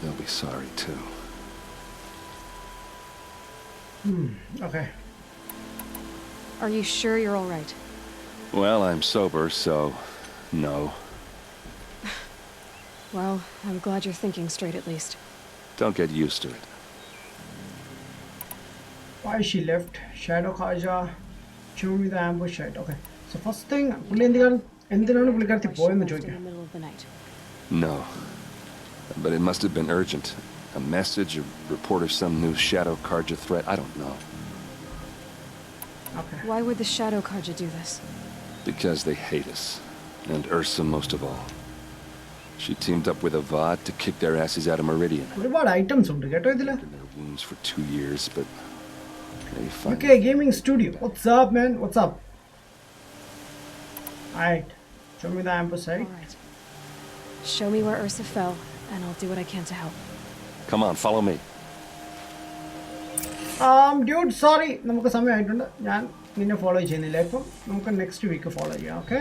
[SPEAKER 6] they'll be sorry too.
[SPEAKER 1] Okay.
[SPEAKER 2] Are you sure you're all right?
[SPEAKER 6] Well, I'm sober, so no.
[SPEAKER 2] Well, I'm glad you're thinking straight at least.
[SPEAKER 6] Don't get used to it.
[SPEAKER 1] Why she left? Shadow Kaja. Show me the ambush site. Okay. So first thing, എന്തിനാണ് പുള്ളിക്കാരത്തി പോയെന്ന്
[SPEAKER 2] In
[SPEAKER 1] ചോദിക്കാം.
[SPEAKER 2] the middle of the night.
[SPEAKER 6] No. But it must have been urgent. A message, a report of some new Shadow Karja threat, I don't know.
[SPEAKER 1] Okay.
[SPEAKER 2] Why would the Shadow Karja do this?
[SPEAKER 6] Because they hate us. And Ursa most of all. She teamed up with Avad to kick their asses out of Meridian.
[SPEAKER 1] ഒരുപാട് items ഉണ്ട് കേട്ടോ ഇതില്.
[SPEAKER 6] In their wounds for 2 years, but they finally...
[SPEAKER 1] Okay, gaming studio. What's up, man? What's up? Alright. Show me the ambush site.
[SPEAKER 2] All right. Show me where Ursa fell, and I'll do what I can to help.
[SPEAKER 6] Come on, follow me.
[SPEAKER 1] Dude, sorry. നമുക്ക് സമയമായിട്ടുണ്ട്. ഞാൻ നിന്നെ follow ചെയ്യുന്നില്ല. ഇപ്പം നമുക്ക് next week follow ചെയ്യാം. Okay,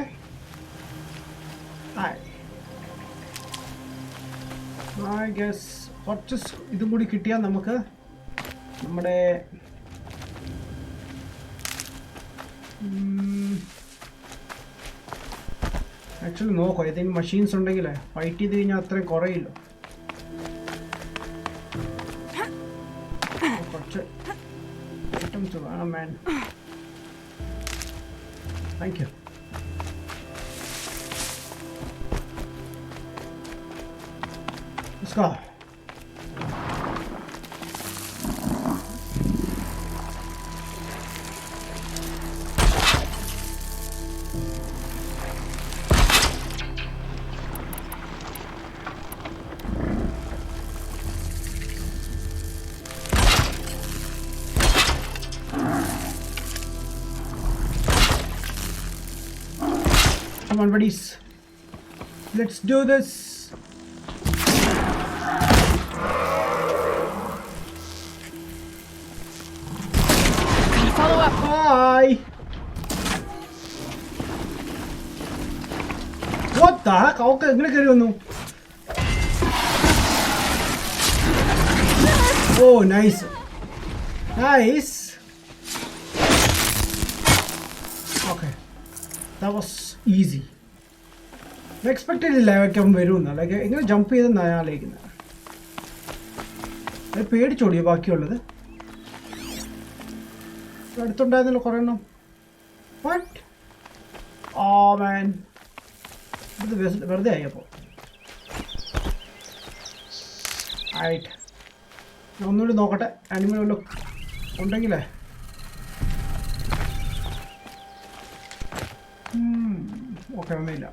[SPEAKER 1] I guess കുറച്ച് ഇതും കൂടി കിട്ടിയാൽ നമുക്ക് നമ്മുടെ ആക്ച്വലി നോക്കോ ഏതെങ്കിലും മെഷീൻസ് ഉണ്ടെങ്കിൽ ഫൈറ്റ് ചെയ്ത് കഴിഞ്ഞാൽ അത്രയും കുറയില്ല. കുറച്ച് ഐറ്റംസ് വേണം man. Thank you. Let's go. Come on, buddies. Let's do this.
[SPEAKER 2] Follow up.
[SPEAKER 1] Hi. What the heck? Okay, എങ്ങനെ കയറി വന്നു? Oh, nice. Nice. Okay. That was easy. I expected it like വരുമെന്ന്. Like എങ്ങനെ jump ചെയ്തെന്നാണ് ഞാൻ ആലോചിക്കുന്നത്. പേടിച്ചോടിയോ ബാക്കിയുള്ളത്? അടുത്തുണ്ടായിരുന്നല്ലോ കുറേ എണ്ണം. വാട്ട്? ഓ മാൻ, ഇത് വെറുതെ ആയി. അപ്പോൾ ആയിട്ട് ഞാൻ ഒന്നുകൂടി നോക്കട്ടെ ആനിമൽ വല്ലതും ഉണ്ടെങ്കിലേ. ഓക്കെ, ഒന്നുമില്ല.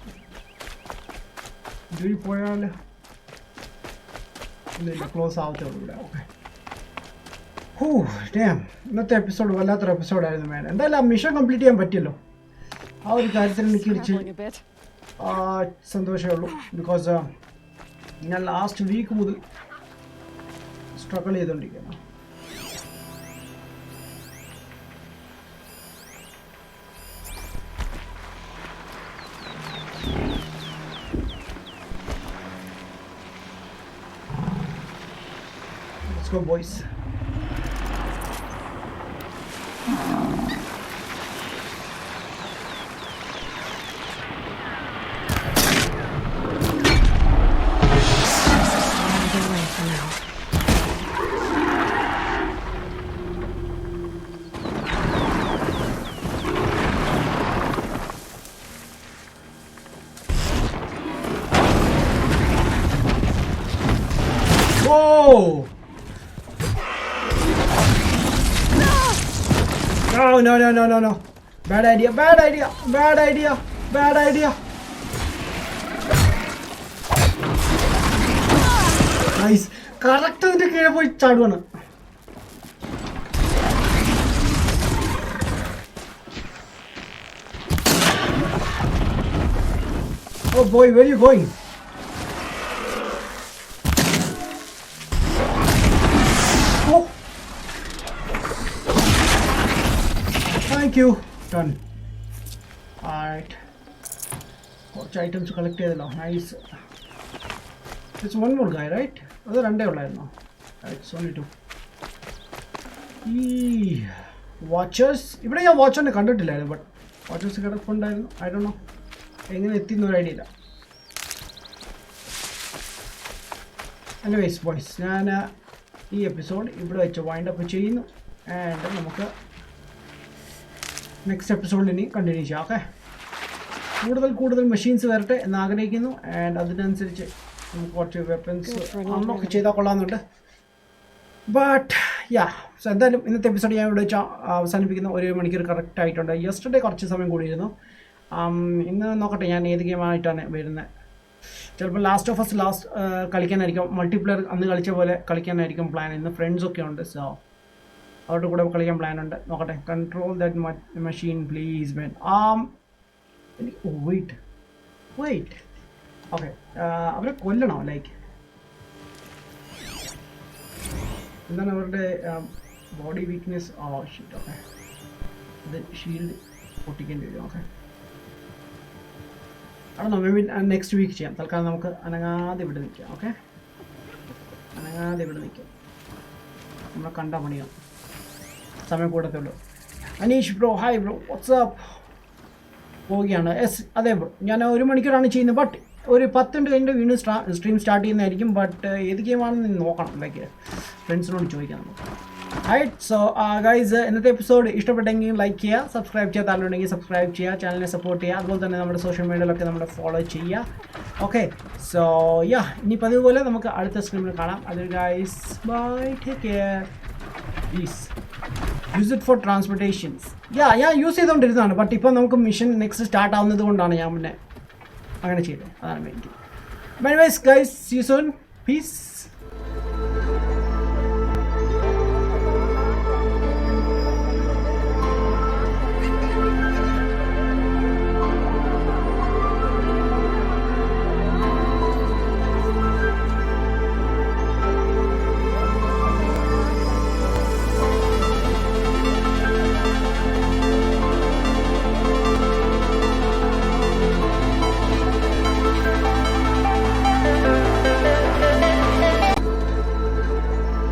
[SPEAKER 1] ഇതിൽ പോയാൽ ഒന്നുമില്ല, ക്ലോസ് ആവത്തേ ഉള്ളൂ ഇവിടെ. ഓക്കെ, ഇന്നത്തെ എപ്പിസോഡ് വല്ലാത്തൊരു എപ്പിസോഡായിരുന്നു മാൻ. എന്തായാലും ആ മിഷൻ കംപ്ലീറ്റ് ചെയ്യാൻ പറ്റിയല്ലോ. ആ ഒരു കാര്യത്തിൽ എനിക്ക് ഇടിച്ച് സന്തോഷമേ ഉള്ളൂ. ബിക്കോസ് ഞാൻ ലാസ്റ്റ് വീക്ക് മുതൽ സ്ട്രഗിൾ ചെയ്തുകൊണ്ടിരിക്കുകയാണ്. Let's go, boys. Whoa! No. Bad idea. Nice. Correct ഇതിന്റെ കീഴെ പോയി ചാടുവാണ്. Oh boy, where are you going? Oh. Thank you. Done. Alright. Watch items collect ചെയ്തല്ലോ. Nice. There's one more guy, right? അത് രണ്ടേ ഉള്ളായിരുന്നോ? It's only two. ഈ watchers ഇവിടെ ഞാൻ വാച്ചറിനെ കണ്ടിട്ടില്ലായിരുന്നു. ബട്ട് വാച്ചേഴ്സ് കിടപ്പുണ്ടായിരുന്നു. ഐ ഡോണ്ട് നോ എങ്ങനെ എത്തിയെന്ന് ഒരു ഐഡിയ ഇല്ല. എനിവേസ് ബോയ്സ്, ഞാൻ ഈ എപ്പിസോഡ് ഇവിടെ വെച്ച് വൈൻഡ് അപ്പ് ചെയ്യുന്നു. ആൻഡ് നമുക്ക് നെക്സ്റ്റ് എപ്പിസോഡിൽ ഇനി കണ്ടിന്യൂ ചെയ്യാം. ഓക്കെ, കൂടുതൽ മെഷീൻസ് വരട്ടെ എന്ന് ആഗ്രഹിക്കുന്നു. ആൻഡ് അതിനനുസരിച്ച് നമുക്ക് കുറച്ച് വെപ്പൻസ് അൺലോക്ക് ചെയ്താൽ കൊള്ളാമെന്നുണ്ട്. ബട്ട് സോ എന്തായാലും ഇന്നത്തെ എപ്പിസോഡ് ഞാൻ ഇവിടെ വെച്ച് അവസാനിപ്പിക്കുന്ന 1 മണിക്കൂർ കറക്റ്റ് ആയിട്ടുണ്ട്. യെസ്റ്റർഡേ കുറച്ച് സമയം കൂടിയിരുന്നു. ഇന്ന് നോക്കട്ടെ ഞാൻ ഏത് ഗെയിമായിട്ടാണ് വരുന്നത്. ചിലപ്പോൾ ലാസ്റ്റ് ഓഫ് അസ് കളിക്കാനായിരിക്കും. മൾട്ടിപ്ലെയർ അന്ന് കളിച്ച പോലെ കളിക്കാനായിരിക്കും പ്ലാൻ. ഇന്ന് ഫ്രണ്ട്സൊക്കെ ഉണ്ട്. സോ അവരുടെ കൂടെ കളിക്കാൻ പ്ലാൻ ഉണ്ട്. നോക്കട്ടെ. Control that machine please man. Wait okay, അവരെ കൊല്ലണോ? ലൈക്ക് എന്താണ് അവരുടെ ബോഡി വീക്ക്നെസ്? ഷിറ്റ്. ഓക്കെ, ഇത് ഷീൽഡ് പൊട്ടിക്കേണ്ടി വരും. ഓക്കെ, അവിടെ നമ്മൾ നെക്സ്റ്റ് വീക്ക് ചെയ്യാം. തൽക്കാലം നമുക്ക് അനങ്ങാതെ ഇവിടെ നിൽക്കാം. ഓക്കെ, അനങ്ങാതെ ഇവിടെ നിൽക്കാം. നമ്മളെ കണ്ട പണിയാണ്, സമയം കൂടത്തുള്ളൂ. Anish bro, hi bro, what's up. പോവുകയാണ്. യെസ്, അതെ ബ്രോ, ഞാൻ 1 മണിക്കൂറാണ് ചെയ്യുന്നത്. ബട്ട് ഒരു 10 മിനിറ്റ് കഴിഞ്ഞിട്ട് വീണ്ടും സ്ട്രീം സ്റ്റാർട്ട് ചെയ്യുന്നതായിരിക്കും. ബട്ട് ഏത് ഗെയിമാണെന്ന് നോക്കണം, ലൈക്ക് ഫ്രണ്ട്സിനോട് ചോദിക്കാം നമുക്ക്. റൈറ്റ്, സോ ഗൈസ്, ഇന്നത്തെ എപ്പിസോഡ് ഇഷ്ടപ്പെട്ടെങ്കിൽ ലൈക്ക് ചെയ്യുക, സബ്സ്ക്രൈബ് ചെയ്യാൻ താല്പര്യമുണ്ടെങ്കിൽ സബ്സ്ക്രൈബ് ചെയ്യുക, ചാനലിനെ സപ്പോർട്ട് ചെയ്യുക. അതുപോലെ തന്നെ നമ്മുടെ സോഷ്യൽ മീഡിയയിലൊക്കെ നമ്മളെ ഫോളോ ചെയ്യുക. ഓക്കെ, സോ ഇനിയിപ്പോൾ അതുപോലെ നമുക്ക് അടുത്ത സ്ട്രീമിൽ കാണാം. അത് guys, bye, take care, please use it for transportations. ഞാൻ യൂസ് ചെയ്തുകൊണ്ടിരുന്നതാണ്. ബട്ട് ഇപ്പോൾ നമുക്ക് മിഷൻ നെക്സ്റ്റ് സ്റ്റാർട്ട് ആവുന്നത് കൊണ്ടാണ് ഞാൻ പിന്നെ അങ്ങനെ ചെയ്തത്. അതാണ് main. Bye guys, see you soon, piece.